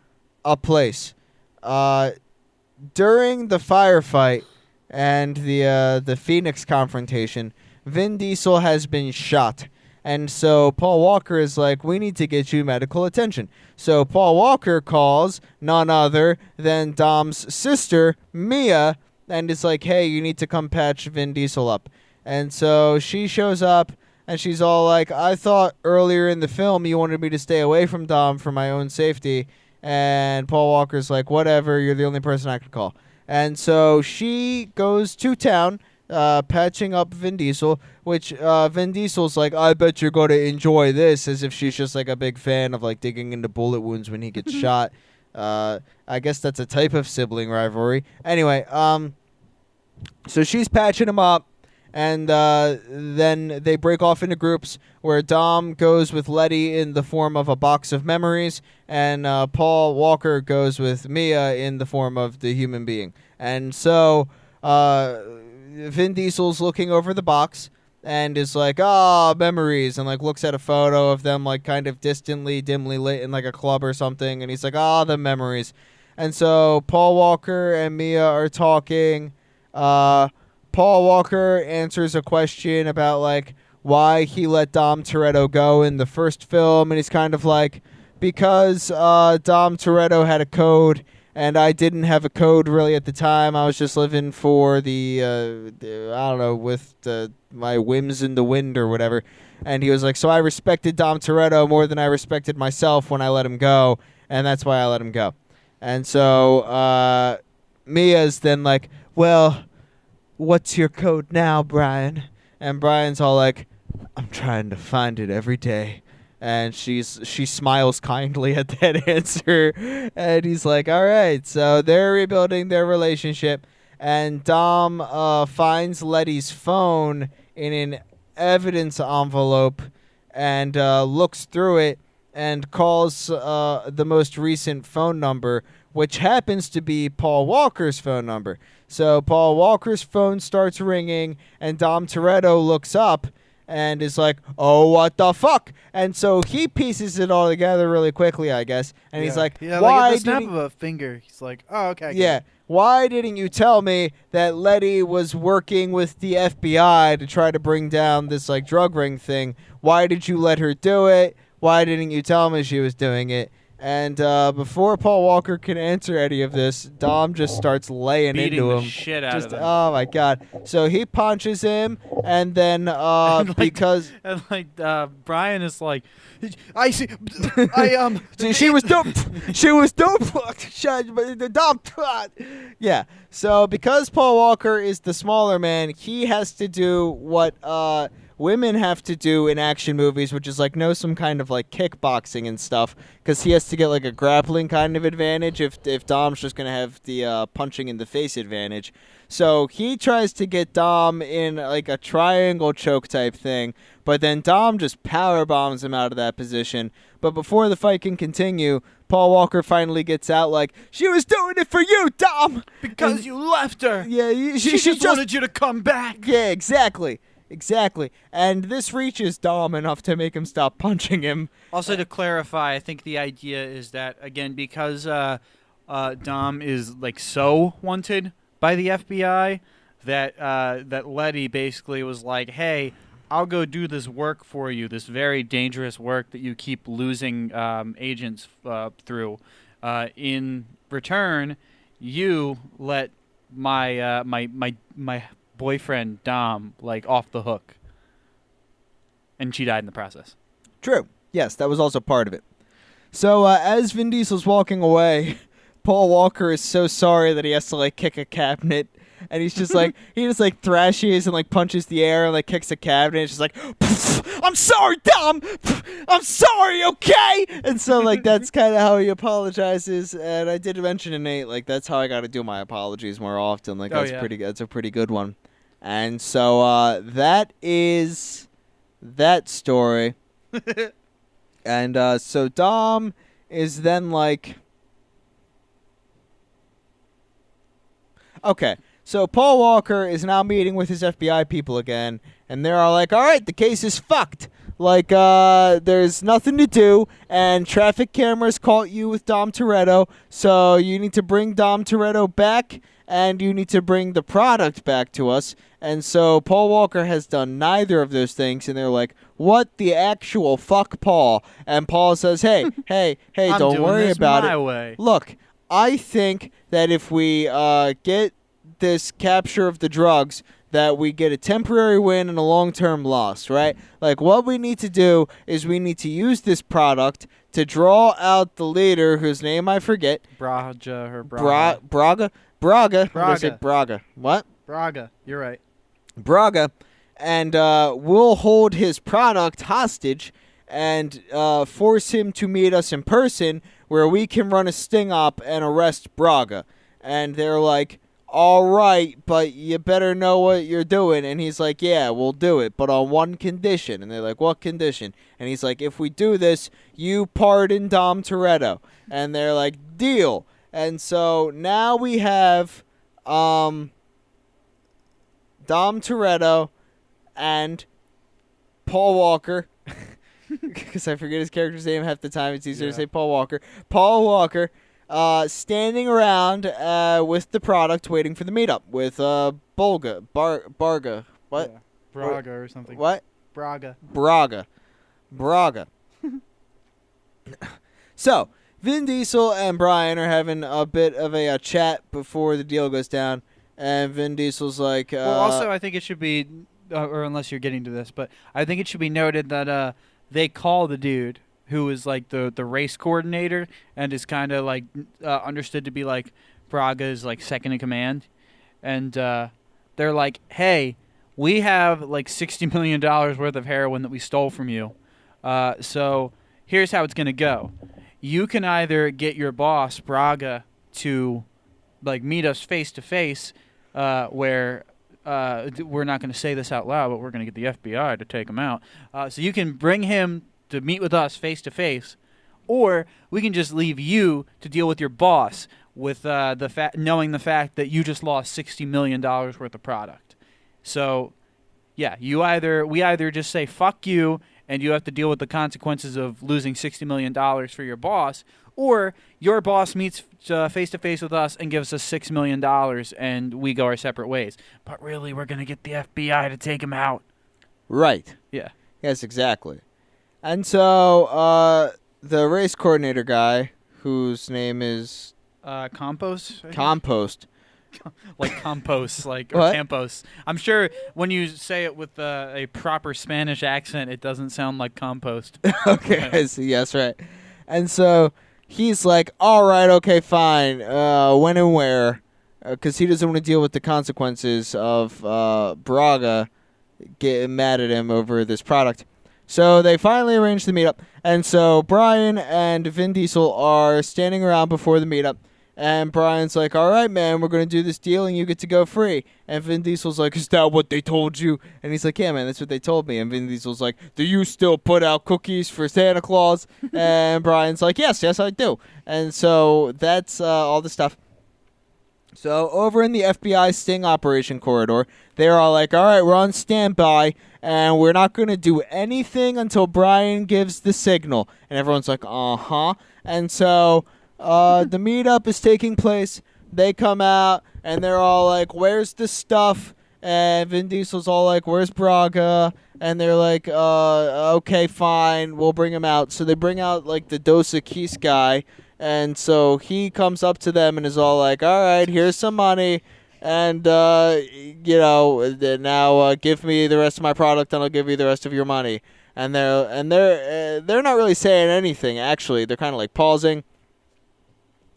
a place. During the firefight and the Phoenix confrontation, Vin Diesel has been shot. And so Paul Walker is like, we need to get you medical attention. So Paul Walker calls none other than Dom's sister, Mia, and it's like, hey, you need to come patch Vin Diesel up. And so she shows up, and she's all like, I thought earlier in the film you wanted me to stay away from Dom for my own safety. And Paul Walker's like, whatever, you're the only person I could call. And so she goes to town, patching up Vin Diesel, which Vin Diesel's like, I bet you're going to enjoy this, as if she's just like a big fan of like digging into bullet wounds when he gets shot. I guess that's a type of sibling rivalry. Anyway, so she's patching him up, and then they break off into groups where Dom goes with Letty in the form of a box of memories, and Paul Walker goes with Mia in the form of the human being. And so Vin Diesel's looking over the box and is like, memories, and like looks at a photo of them like kind of distantly, dimly lit in like a club or something, and he's like, the memories. And so Paul Walker and Mia are talking. Paul Walker answers a question about like why he let Dom Toretto go in the first film, and he's kind of like, because Dom Toretto had a code and I didn't have a code really at the time. I was just living for the I don't know, with my whims in the wind or whatever. And he was like, so I respected Dom Toretto more than I respected myself when I let him go, and that's why I let him go. And so Mia's then like, well, what's your code now, Brian? And Brian's all like, I'm trying to find it every day. And she smiles kindly at that answer, and he's like, "All right." So they're rebuilding their relationship, and Dom finds Letty's phone in an evidence envelope, and looks through it and calls the most recent phone number, which happens to be Paul Walker's phone number. So Paul Walker's phone starts ringing, and Dom Toretto looks up and is like, "Oh, what the fuck?" And so he pieces it all together really quickly, I guess. And he's like, yeah, "Why like at the did snap he- of a finger, he's like, oh, okay. I get yeah, it." why didn't you tell me that Letty was working with the FBI to try to bring down this like drug ring thing? Why did you let her do it? Why didn't you tell me she was doing it?" And before Paul Walker can answer any of this, Dom just starts laying Beating into the him. shit out Just of them. oh my god! So he punches him, and then And, like, because And like Brian is like, I see, I she was dope. She was dope. Dom. Yeah. So because Paul Walker is the smaller man, he has to do what women have to do in action movies, which is like know some kind of like kickboxing and stuff, because he has to get like a grappling kind of advantage if Dom's just gonna have the punching in the face advantage. So he tries to get Dom in like a triangle choke type thing, but then Dom just power bombs him out of that position. But before the fight can continue, Paul Walker finally gets out like, "She was doing it for you, Dom!" because And- you left her. Yeah, She just wanted you to come back. Yeah, exactly. Exactly. And this reaches Dom enough to make him stop punching him. Also, to clarify, I think the idea is that again because Dom is like so wanted by the FBI that Letty basically was like, "Hey, I'll go do this work for you, this very dangerous work that you keep losing agents through. In return, you let my boyfriend Dom like off the hook," and she died in the process. True. Yes, that was also part of it. So as Vin Diesel's walking away, Paul Walker is so sorry that he has to like kick a cabinet, and he's just like he just like thrashes and like punches the air and like kicks a cabinet. It's just like, "I'm sorry, Dom. I'm sorry, okay?" And so like that's kind of how he apologizes. And I did mention to Nate like that's how I got to do my apologies more often. Like Oh, that's yeah. pretty. That's a pretty good one. And so that is that story. And so Dom is then like, okay, so Paul Walker is now meeting with his FBI people again, and they're all like, "All right, the case is fucked. Like, there's nothing to do, and traffic cameras caught you with Dom Toretto, so you need to bring Dom Toretto back, and you need to bring the product back to us." And so Paul Walker has done neither of those things, and they're like, "What the actual fuck, Paul?" And Paul says, hey, I'm don't doing worry this about my it. way. Look, I think that if we get this capture of the drugs, that we get a temporary win and a long-term loss, right? Like, what we need to do is we need to use this product to draw out the leader, whose name I forget. Braga or Braga. Braga. I'm gonna say Braga. Braga. What? Braga. You're right. Braga. And we'll hold his product hostage and force him to meet us in person, where we can run a sting op and arrest Braga. And they're like, "All right, but you better know what you're doing." And he's like, "Yeah, we'll do it, but on one condition." And they're like, "What condition?" And he's like, "If we do this, you pardon Dom Toretto." And they're like, "Deal." And so now we have Dom Toretto and Paul Walker, because I forget his character's name half the time. It's easier to say Paul Walker. Paul Walker standing around with the product, waiting for the meetup with Barga. What? Yeah. Braga or something. What? Braga. Braga. So, Vin Diesel and Brian are having a bit of a chat before the deal goes down, and Vin Diesel's like, Well, also, I think it should be, or unless you're getting to this, but I think it should be noted that they call the dude who is like the race coordinator and is kind of like understood to be like Braga's like second in command, and they're like, "Hey, we have like $60 million worth of heroin that we stole from you. So here's how it's going to go. You can either get your boss, Braga, to like meet us face to face, where we're not going to say this out loud, but we're going to get the FBI to take him out. So you can bring him to meet with us face to face, or we can just leave you to deal with your boss with knowing the fact that you just lost $60 million worth of product. So, yeah, we either just say fuck you and you have to deal with the consequences of losing $60 million for your boss, or your boss meets face to face with us and gives us $6 million and we go our separate ways. But really, we're going to get the FBI to take him out. Right. Yeah. Yes, exactly. And so the race coordinator guy, whose name is Compost? Compost. Like compost, like or What? campos. I'm sure when you say it with a proper Spanish accent, it doesn't sound like compost. Okay, I see. Yes, right. And so he's like, all right, okay, fine. When and where? Because he doesn't want to deal with the consequences of Braga getting mad at him over this product. So they finally arrange the meetup. And so Brian and Vin Diesel are standing around before the meetup. And Brian's like, all right, man, we're going to do this deal and you get to go free. And Vin Diesel's like, is that what they told you? And he's like, yeah, man, that's what they told me. And Vin Diesel's like, do you still put out cookies for Santa Claus? And Brian's like, yes, I do. And so that's all the stuff. So over in the FBI sting operation corridor, they're all like, all right, we're on standby, and we're not going to do anything until Brian gives the signal. And everyone's like, uh-huh. And so the meetup is taking place. They come out, and they're all like, where's the stuff? And Vin Diesel's all like, where's Braga? And they're like, okay, fine, we'll bring him out. So they bring out, like, the Dos Equis guy. And so he comes up to them and is all like, all right, here's some money. And, now give me the rest of my product and I'll give you the rest of your money. And they're not really saying anything, actually. They're kind of like pausing.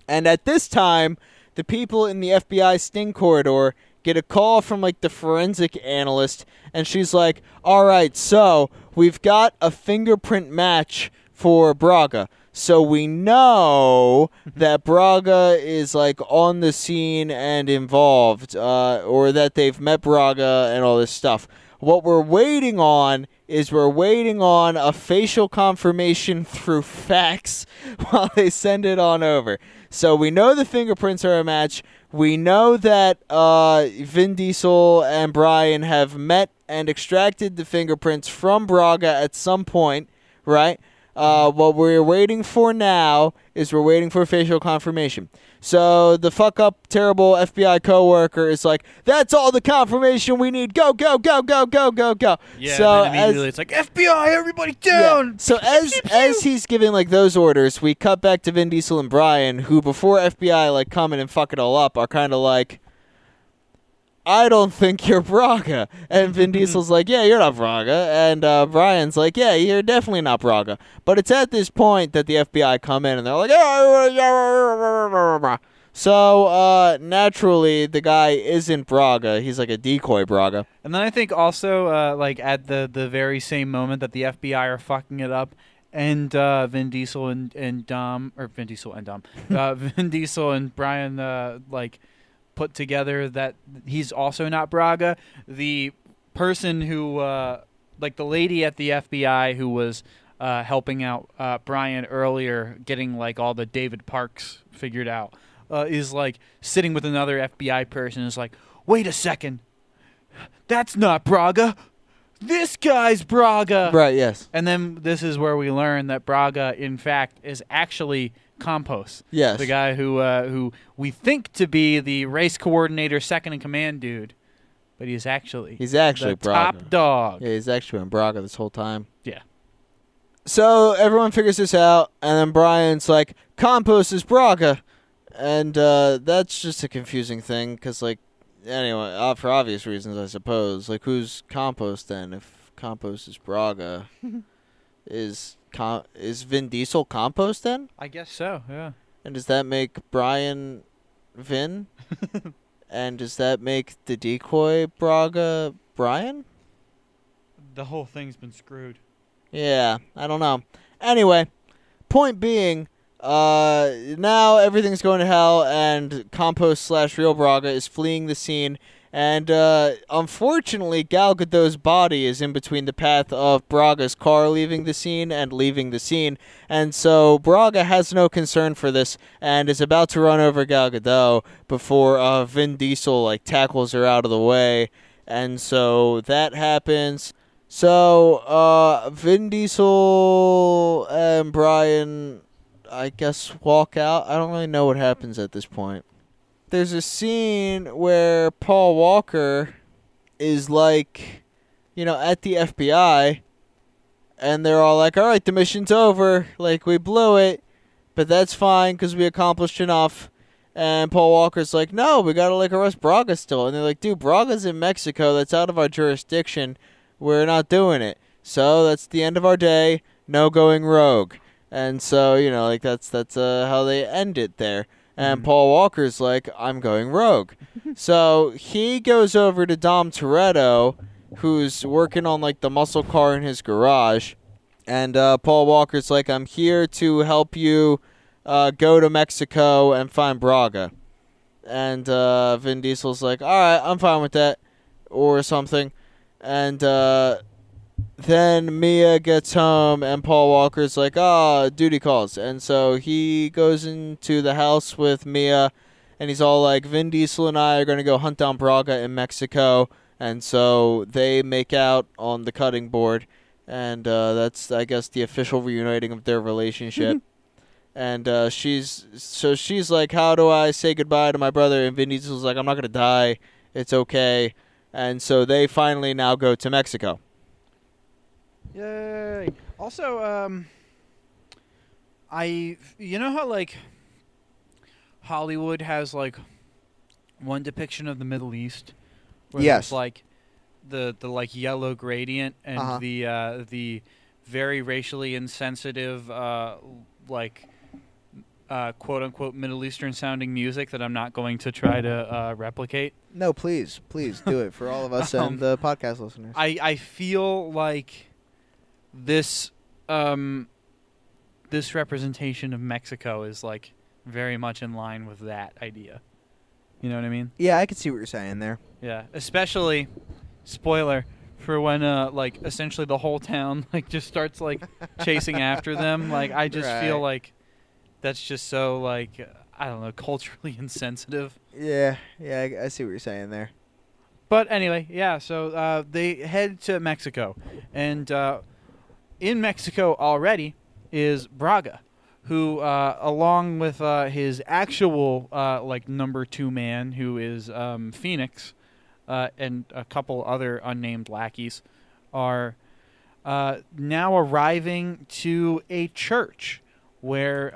And at this time, the people in the FBI sting corridor get a call from like the forensic analyst. And she's like, all right, so we've got a fingerprint match for Braga. So we know that Braga is like on the scene and involved, or that they've met Braga and all this stuff. What we're waiting on is a facial confirmation through fax while they send it on over. So we know the fingerprints are a match. We know that Vin Diesel and Brian have met and extracted the fingerprints from Braga at some point, right? What we're waiting for now is we're waiting for facial confirmation. So the fuck up terrible FBI coworker is like, that's all the confirmation we need. Go, go, go, go, go, go, go. Yeah, so and then immediately it's like, FBI, everybody down! Yeah. So as he's giving like those orders, we cut back to Vin Diesel and Brian, who before FBI like come in and fuck it all up are kind of like, I don't think you're Braga. And Vin Diesel's like, yeah, you're not Braga. And Brian's like, yeah, you're definitely not Braga. But it's at this point that the FBI come in and they're like, so naturally the guy isn't Braga. He's like a decoy Braga. And then I think also like at the very same moment that the FBI are fucking it up, and Vin Diesel and Dom, or Vin Diesel and Dom, Vin Diesel and Brian like put together that he's also not Braga. The person who, like the lady at the FBI who was helping out Brian earlier, getting like all the David Parks figured out, is like sitting with another FBI person. Is like, wait a second, that's not Braga. This guy's Braga. Right. Yes. And then this is where we learn that Braga, in fact, is actually Campos. Yes. The guy who we think to be the race coordinator, second in command dude, but he's actually the Braga. top dog. Yeah, he's actually been Braga this whole time. Yeah. So everyone figures this out, and then Brian's like, Campos is Braga. And that's just a confusing thing, because, like, anyway, for obvious reasons, I suppose. Like, who's Campos then, if Campos is Braga? Is Vin Diesel Campos then? I guess so, yeah. And does that make Brian Vin? And does that make the decoy Braga Brian? The whole thing's been screwed. Yeah, I don't know. Anyway, point being, now everything's going to hell, and Compost slash Real Braga is fleeing the scene, and unfortunately, Gal Gadot's body is in between the path of Braga's car leaving the scene and leaving the scene, and so Braga has no concern for this and is about to run over Gal Gadot before Vin Diesel tackles her out of the way, and so that happens. So, Vin Diesel and Brian, I guess, walk out. I don't really know what happens at this point. There's a scene where Paul Walker is at the FBI, and they're all like, all right, the mission's over. We blew it, but that's fine because we accomplished enough. And Paul Walker's like, no, we gotta, arrest Braga still. And they're like, dude, Braga's in Mexico. That's out of our jurisdiction. We're not doing it. So that's the end of our day. No going rogue. And so, that's how they end it there. And Paul Walker's like, I'm going rogue. So he goes over to Dom Toretto, who's working on the muscle car in his garage. And Paul Walker's like, I'm here to help you go to Mexico and find Braga. And Vin Diesel's like, all right, I'm fine with that. Or something. And then Mia gets home, and Paul Walker's like, duty calls. And so he goes into the house with Mia, and he's all like, Vin Diesel and I are going to go hunt down Braga in Mexico. And so they make out on the cutting board, and that's, I guess, the official reuniting of their relationship. And she's like, how do I say goodbye to my brother? And Vin Diesel's like, I'm not going to die. It's okay. And so they finally now go to Mexico. Yay! Also, you know how Hollywood has one depiction of the Middle East, where Yes. there's the yellow gradient and the very racially insensitive quote unquote Middle Eastern sounding music that I'm not going to try to replicate. No, please do it for all of us and the podcast listeners. I feel like this this representation of Mexico is very much in line with that idea. You know what I mean? Yeah, I can see what you're saying there. Yeah, especially spoiler for when essentially the whole town just starts chasing after them. I just feel like that's just so I don't know, culturally insensitive. Yeah, I see what you're saying there. But anyway, yeah, so they head to Mexico. And in Mexico already is Braga, who, along with his actual number 2 man, who is Phoenix, and a couple other unnamed lackeys, are now arriving to a church where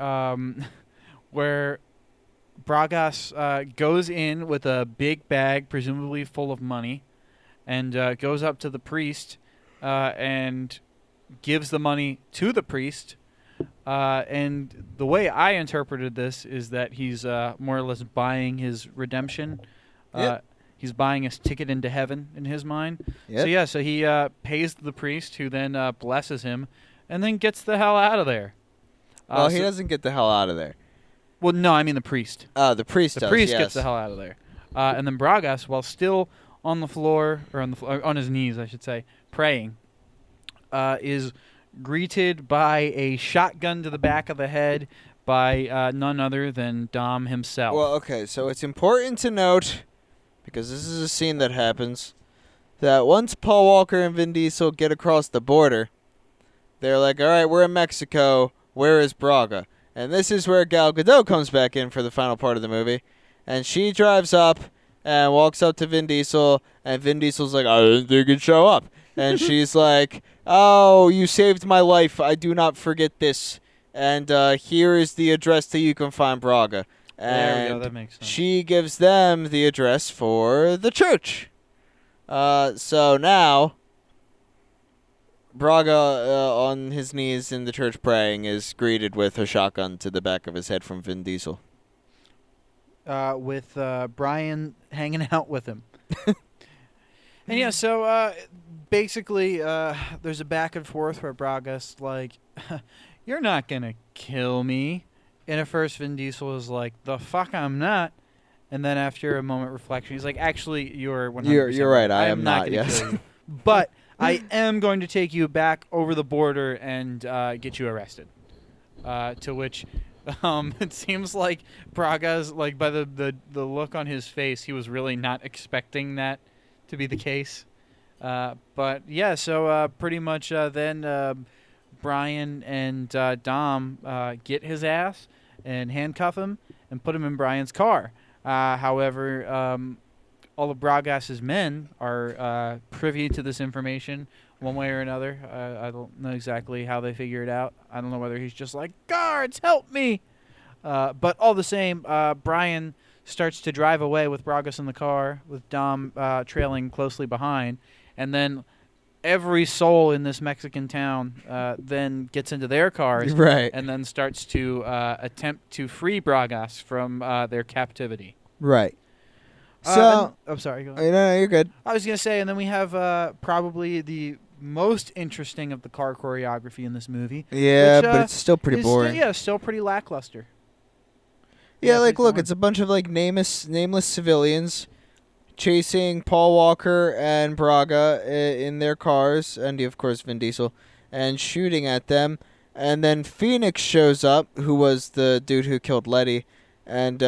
Bragas goes in with a big bag, presumably full of money, and goes up to the priest and gives the money to the priest. And the way I interpreted this is that he's more or less buying his redemption. Yep. He's buying his ticket into heaven in his mind. Yep. So he pays the priest, who then blesses him, and then gets the hell out of there. Well, he doesn't get the hell out of there. Well, no, I mean the priest. The priest The does, priest yes. gets the hell out of there. And then Bragas, while still on the floor, or on his knees, I should say, praying, is greeted by a shotgun to the back of the head by none other than Dom himself. Well, okay, so it's important to note, because this is a scene that happens, that once Paul Walker and Vin Diesel get across the border, they're like, all right, we're in Mexico, where is Braga? And this is where Gal Gadot comes back in for the final part of the movie. And she drives up and walks up to Vin Diesel, and Vin Diesel's like, I didn't think you'd show up. And she's like, oh, you saved my life. I do not forget this. And here is the address that you can find Braga. And there we go, that makes sense. she gives them the address for the church. So now, Braga, on his knees in the church praying, is greeted with a shotgun to the back of his head from Vin Diesel. With Brian hanging out with him. And yeah, so basically, there's a back and forth where Braga's like, "You're not gonna kill me," and at first Vin Diesel is like, "The fuck, I'm not." And then after a moment of reflection, he's like, "Actually, you're 100% You're right. I I am am not not. going to Yes. kill you, but I am going to take you back over the border and get you arrested." To which, it seems like Braga's like by the look on his face, he was really not expecting that to be the case. But yeah, so pretty much then Brian and Dom get his ass and handcuff him and put him in Brian's car. However, all of Bragas's men are privy to this information one way or another. I don't know exactly how they figure it out. I don't know whether he's just like, "Guards, help me!" But all the same, Brian starts to drive away with Bragas in the car, with Dom trailing closely behind. And then every soul in this Mexican town then gets into their cars Right. and then starts to attempt to free Bragas from their captivity. Right. So, I'm sorry. Go on. no, you're good. I was going to say, and then we have probably the most interesting of the car choreography in this movie. Yeah, which, but it's still pretty boring. Still pretty lackluster. Yeah, like, please look, go on. it's a bunch of, like, nameless civilians chasing Paul Walker and Braga in their cars, and, of course, Vin Diesel, and shooting at them. And then Phoenix shows up, who was the dude who killed Letty, and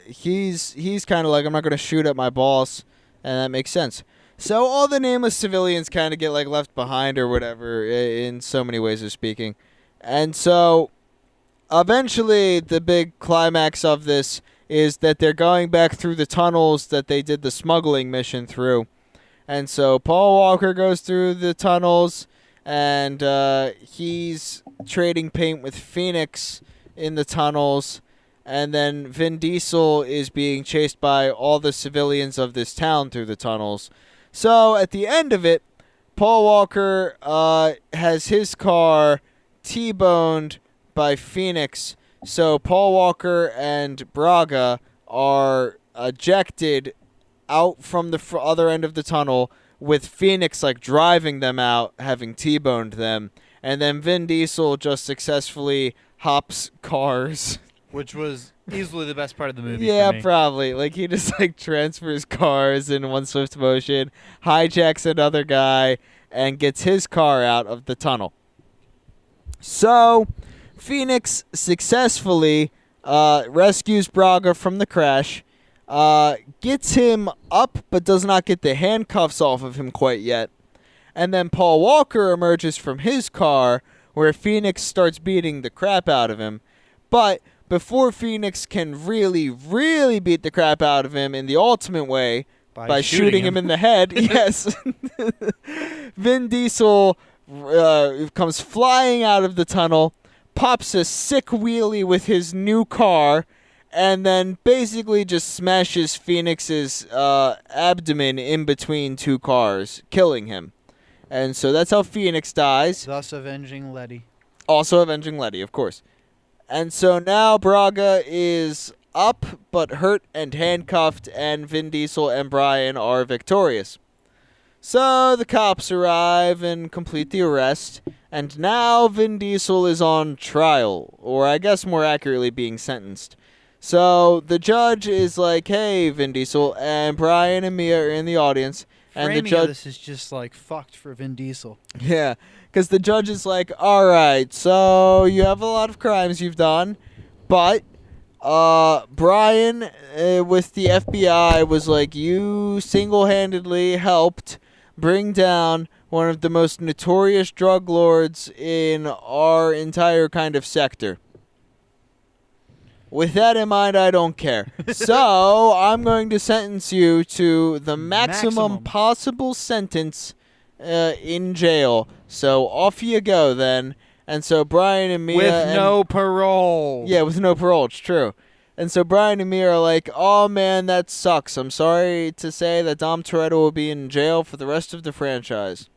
he's kind of like, I'm not going to shoot at my boss, and that makes sense. So all the nameless civilians kind of get, like, left behind or whatever, in so many ways of speaking. And so eventually, the big climax of this is that they're going back through the tunnels that they did the smuggling mission through. And so Paul Walker goes through the tunnels, and he's trading paint with Phoenix in the tunnels. And then Vin Diesel is being chased by all the civilians of this town through the tunnels. So at the end of it, Paul Walker has his car T-boned by Phoenix. So Paul Walker and Braga are ejected out from the other end of the tunnel, with Phoenix like driving them out, having T-boned them. And then Vin Diesel just successfully hops cars. Which was easily the best part of the movie. Yeah, for me. probably. Like, he just like transfers cars in one swift motion, hijacks another guy, and gets his car out of the tunnel. So Phoenix successfully rescues Braga from the crash, gets him up but does not get the handcuffs off of him quite yet. And then Paul Walker emerges from his car, where Phoenix starts beating the crap out of him. But before Phoenix can really, really beat the crap out of him in the ultimate way, by shooting him in the head, yes, Vin Diesel comes flying out of the tunnel, pops a sick wheelie with his new car, and then basically just smashes Phoenix's abdomen in between two cars, killing him. And so that's how Phoenix dies. Thus avenging Letty. Also avenging Letty, of course. And so now Braga is up but hurt and handcuffed, and Vin Diesel and Brian are victorious. So the cops arrive and complete the arrest, and now Vin Diesel is on trial, or I guess more accurately being sentenced. So the judge is like, "Hey, Vin Diesel," and Brian and Mia are in the audience, and Framing the judge, of this is just like fucked for Vin Diesel. yeah, because the judge is like, "All right, so you have a lot of crimes you've done, but Brian with the FBI was like, you single-handedly helped bring down one of the most notorious drug lords in our entire kind of sector. With that in mind, I don't care. So I'm going to sentence you to the maximum possible sentence in jail. So off you go then." And so Brian and Mia... With no parole. Yeah, with no parole. It's true. And so Brian and Mia are like, "Oh, man, that sucks. I'm sorry to say that Dom Toretto will be in jail for the rest of the franchise."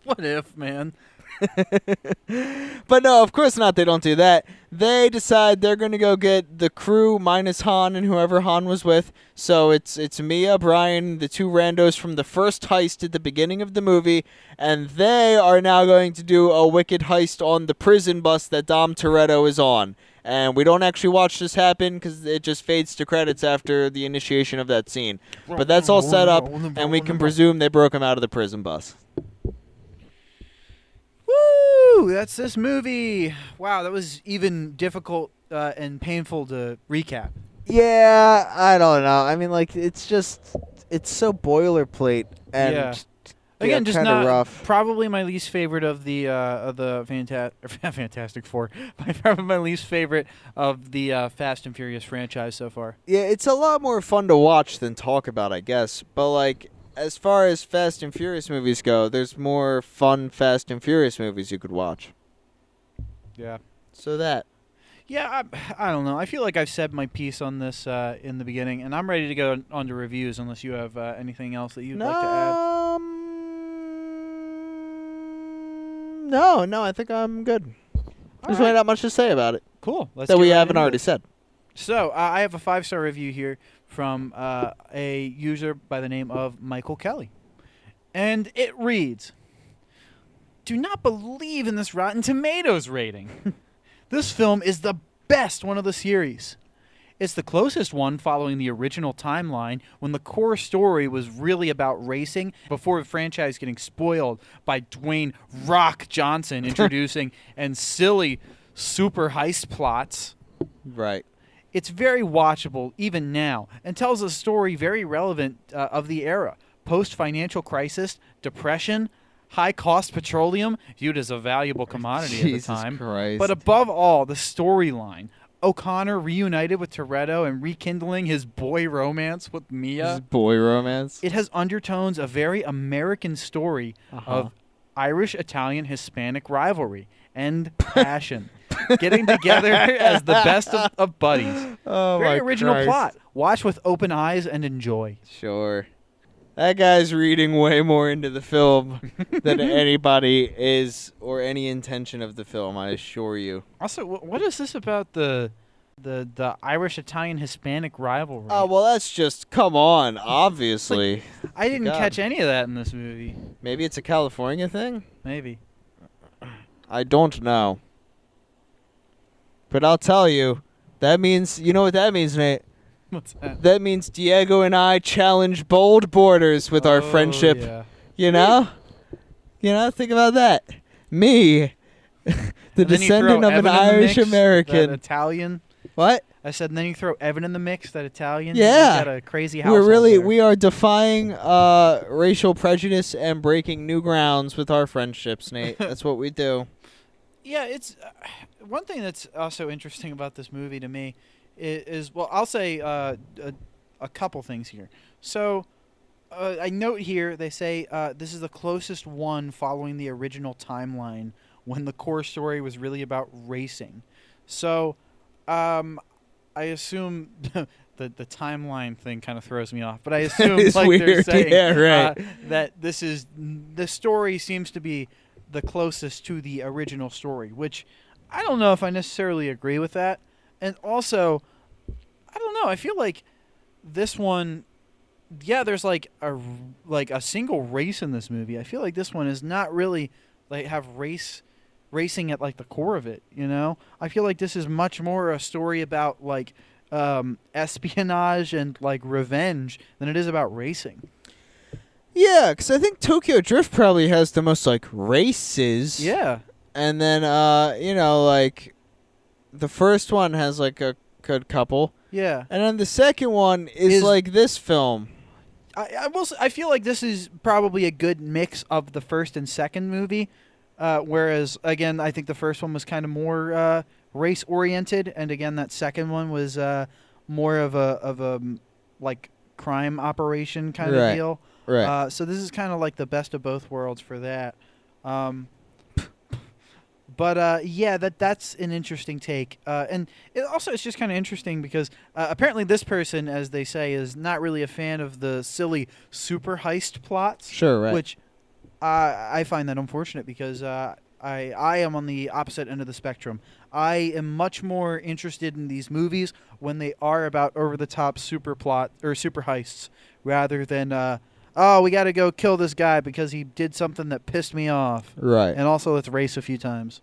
What if, man? But no, of course not. They don't do that. They decide they're going to go get the crew minus Han and whoever Han was with. So it's Mia, Brian, the two randos from the first heist at the beginning of the movie, and they are now going to do a wicked heist on the prison bus that Dom Toretto is on. And we don't actually watch this happen because it just fades to credits after the initiation of that scene. But that's all set up, and we can presume they broke him out of the prison bus. Woo! That's this movie. Wow, that was even difficult and painful to recap. Yeah, I don't know. I mean, like, it's so boilerplate and Yeah. Again, just kind of not rough. probably my least favorite of the Fantastic Four. Probably my least favorite of the Fast and Furious franchise so far. Yeah, it's a lot more fun to watch than talk about, I guess. But, like, as far as Fast and Furious movies go, there's more fun Fast and Furious movies you could watch. Yeah. So that. Yeah, I don't know. I feel like I've said my piece on this in the beginning, and I'm ready to go on to reviews unless you have anything else that you'd like to add. No, I think I'm good. There's really not much to say about it Cool. Let's that get we right haven't into already it. said. So I have a 5-star review here from a user by the name of Michael Kelly. And it reads, "Do not believe in this Rotten Tomatoes rating. This film is the best one of the series. It's the closest one following the original timeline when the core story was really about racing before the franchise getting spoiled by Dwayne Rock Johnson introducing and silly super heist plots. Right. It's very watchable even now and tells a story very relevant of the era. Post-financial crisis, depression, high-cost petroleum viewed as a valuable commodity at the Jesus time. Christ. But above all, the storyline. O'Connor reunited with Toretto and rekindling his boy romance with Mia. This is boy romance. It has undertones of very American story of Irish, Italian, Hispanic rivalry and passion. Getting together as the best of buddies. Oh, Very my original Christ. plot. Watch with open eyes and enjoy. Sure. That guy's reading way more into the film than anybody is, or any intention of the film, I assure you. Also, what is this about the Irish, Italian, Hispanic rivalry? Oh, well, that's just, come on, obviously. I didn't God. catch any of that in this movie. Maybe it's a California thing? Maybe. I don't know. But I'll tell you, that means, you know what that means, Nate? What's that? That means Diego and I challenge bold borders with our friendship. Yeah. You know? Think about that. Me, the And then you throw descendant of an Evan in the Irish mix, American. that Italian. What? I said, and then you throw Evan in the mix, that Italian. Yeah. You got a crazy household We there. are defying racial prejudice and breaking new grounds with our friendships, Nate. That's what we do. Yeah, it's one thing that's also interesting about this movie to me is well, I'll say a couple things here. So I note here they say this is the closest one following the original timeline when the core story was really about racing. So I assume the timeline thing kind of throws me off, but I assume It's like they're weird. saying Yeah, right. that the story seems to be the closest to the original story, which I don't know if I necessarily agree with that. And also, I don't know. I feel like this one, yeah, there's like a single race in this movie. I feel like this one is not really like have racing at like the core of it. You know, I feel like this is much more a story about like espionage and like revenge than it is about racing. Yeah, because I think Tokyo Drift probably has the most, like, races. Yeah. And then, like, the first one has, like, a good couple. Yeah. And then the second one is like this film. I feel like this is probably a good mix of the first and second movie, whereas again I think the first one was kind of more race oriented, and again that second one was more of a like crime operation kind of deal. Right. So this is kind of like the best of both worlds for that. But yeah, that's an interesting take, and it's just kind of interesting because apparently this person, as they say, is not really a fan of the silly super heist plots. Sure, right. Which I find that unfortunate because I I am on the opposite end of the spectrum. I am much more interested in these movies when they are about over-the-top super plot or super heists, rather than oh, we got to go kill this guy because he did something that pissed me off. Right. And also, let's race a few times.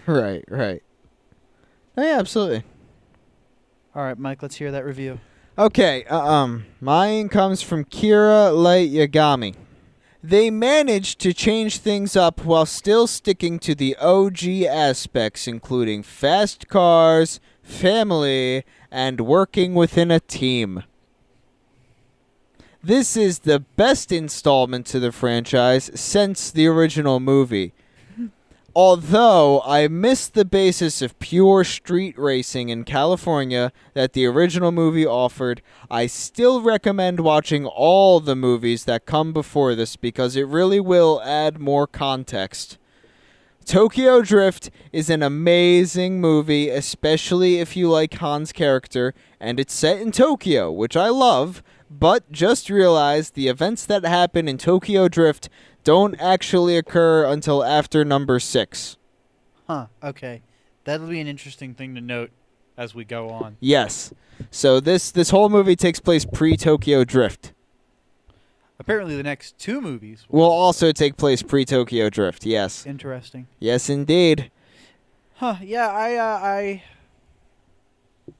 Right. Oh, yeah, absolutely. All right, Mike, let's hear that review. Okay, mine comes from Kira Light Yagami. They managed to change things up while still sticking to the OG aspects, including fast cars, family, and working within a team. This is the best installment to the franchise since the original movie. Although I missed the basis of pure street racing in California that the original movie offered, I still recommend watching all the movies that come before this because it really will add more context. Tokyo Drift is an amazing movie, especially if you like Han's character, and it's set in Tokyo, which I love, but just realize the events that happen in Tokyo Drift don't actually occur until after number 6. Huh, okay. That'll be an interesting thing to note as we go on. Yes. So this whole movie takes place pre-Tokyo Drift. Apparently the next 2 movies Will also take place pre-Tokyo Drift, yes. Interesting. Yes, indeed. Huh, yeah,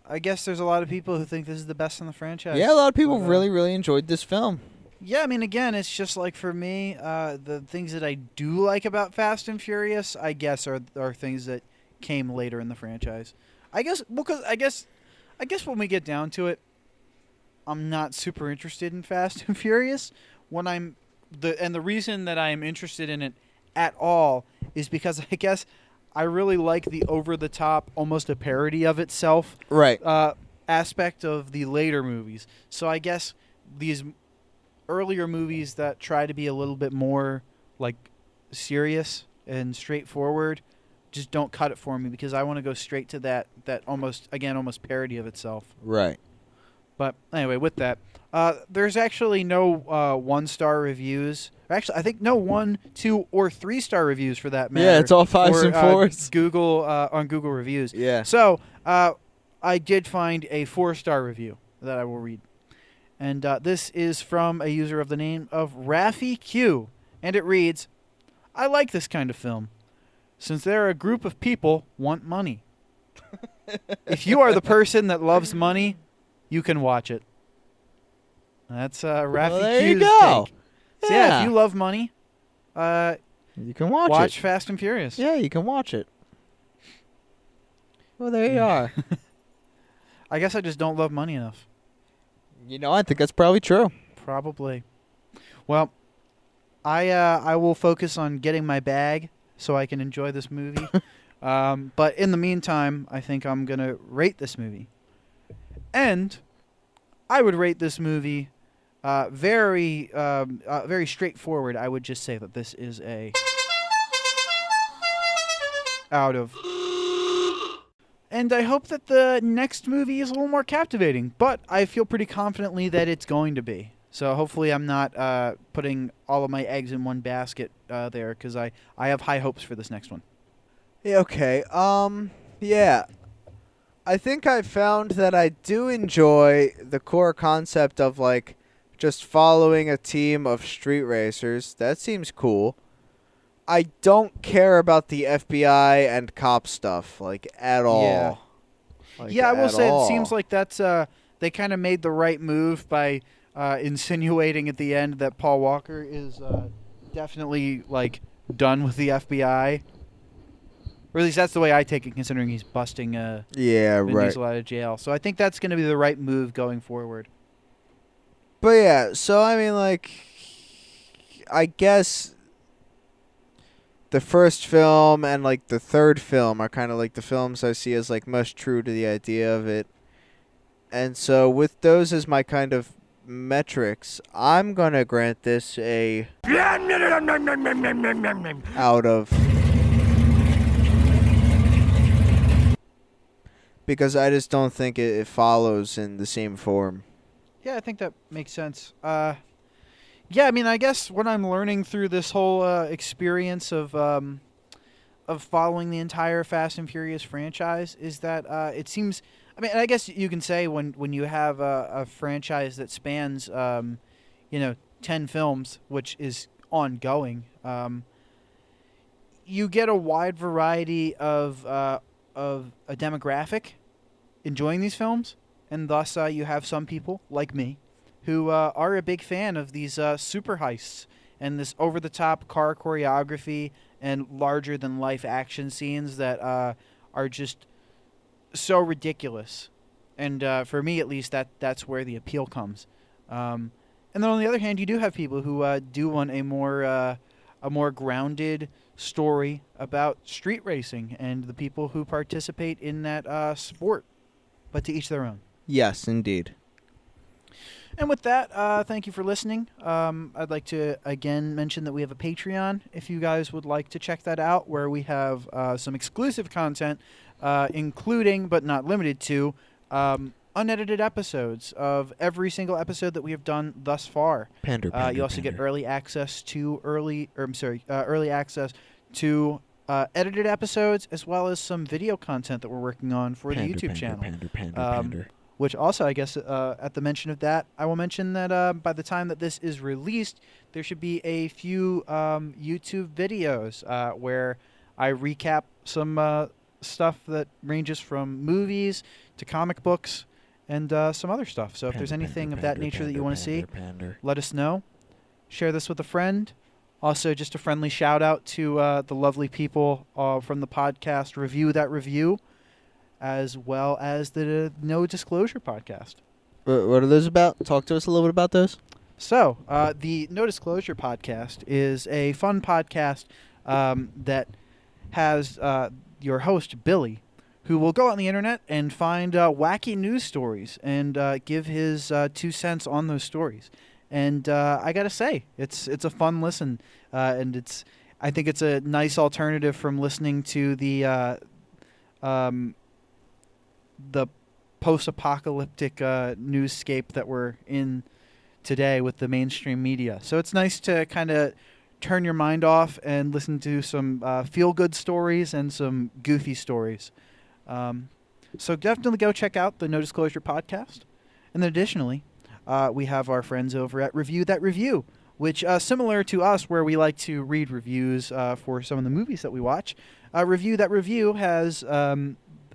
I guess there's a lot of people who think this is the best in the franchise. Yeah, a lot of people But, really enjoyed this film. Yeah, I mean, again, it's just like for me, the things that I do like about Fast and Furious, I guess, are things that came later in the franchise. I guess when we get down to it, I'm not super interested in Fast and Furious. The reason that I am interested in it at all is because I guess I really like the over the top, almost a parody of itself, Right. aspect of the later movies. So I guess these earlier movies that try to be a little bit more like serious and straightforward just don't cut it for me because I want to go straight to that almost parody of itself. Right. But anyway, with that, there's actually no 1-star reviews. Actually, I think no 1, 2, or 3-star reviews for that matter. Yeah, it's all 5s and 4s. Google on Google reviews. Yeah. So I did find a 4-star review that I will read. And this is from a user of the name of Raffi Q. And it reads, I like this kind of film, since they're a group of people want money. If you are the person that loves money, you can watch it. That's Raffi Well, there Q's you go. take. So yeah, if you love money, you can watch watch it. Fast and Furious. Yeah, you can watch it. Well, there you are. I guess I just don't love money enough. You know, I think that's probably true. Probably. Well, I will focus on getting my bag so I can enjoy this movie. But in the meantime, I think I'm going to rate this movie. And I would rate this movie very straightforward. I would just say that this is a out of. And I hope that the next movie is a little more captivating. But I feel pretty confidently that it's going to be. So hopefully I'm not putting all of my eggs in one basket there, because I have high hopes for this next one. Yeah, okay. Yeah. I think I found that I do enjoy the core concept of, like, just following a team of street racers. That seems cool. I don't care about the FBI and cop stuff, like, at all. Yeah. Like, Yeah, I will say all. it seems like that's they kind of made the right move by insinuating at the end that Paul Walker is definitely, like, done with the FBI. Or at least that's the way I take it, considering he's busting Vin Diesel out of jail. So I think that's going to be the right move going forward. But yeah, so I mean, like, I guess the first film and, like, the third film are kind of like the films I see as, like, most true to the idea of it. And so with those as my kind of metrics, I'm going to grant this a out of, because I just don't think it follows in the same form. Yeah, I think that makes sense. Yeah, I mean, I guess what I'm learning through this whole experience of of following the entire Fast and Furious franchise is that it seems. I mean, I guess you can say when you have a franchise that spans, 10 films, which is ongoing, you get a wide variety of a demographic enjoying these films, and thus you have some people like me who are a big fan of these super heists and this over-the-top car choreography and larger-than-life action scenes that are just so ridiculous. And for me, at least, that's where the appeal comes. And then on the other hand, you do have people who do want a more grounded story about street racing and the people who participate in that sport. But to each their own. Yes, indeed. And with that, thank you for listening. I'd like to, again, mention that we have a Patreon, if you guys would like to check that out, where we have some exclusive content, including, but not limited to, unedited episodes of every single episode that we have done thus far. You also get early access to early access to edited episodes, as well as some video content that we're working on for the YouTube channel. Which also, I guess, at the mention of that, I will mention that by the time that this is released, there should be a few YouTube videos where I recap some stuff that ranges from movies to comic books and some other stuff. So if there's anything of that nature that you want to see, let us know. Share this with a friend. Also, just a friendly shout out to the lovely people from the podcast Review That Review, as well as the No Disclosure podcast. What are those about? Talk to us a little bit about those. So, the No Disclosure podcast is a fun podcast that has your host, Billy, who will go on the internet and find wacky news stories and give his 2 cents on those stories. And I gotta say, it's a fun listen, and I think it's a nice alternative from listening to the post-apocalyptic newscape that we're in today with the mainstream media. So it's nice to kind of turn your mind off and listen to some feel-good stories and some goofy stories. So definitely go check out the No Disclosure podcast. And then additionally, we have our friends over at Review That Review, which, similar to us, where we like to read reviews for some of the movies that we watch, Review That Review has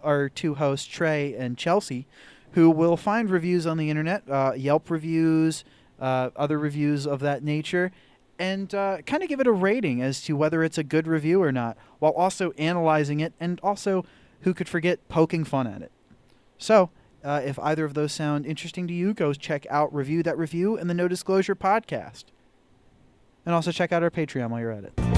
our 2 hosts, Trey and Chelsea, who will find reviews on the internet, Yelp reviews, other reviews of that nature, and kind of give it a rating as to whether it's a good review or not, while also analyzing it, and also, who could forget, poking fun at it. So, if either of those sound interesting to you, go check out Review That Review and the No Disclosure podcast. And also check out our Patreon while you're at it.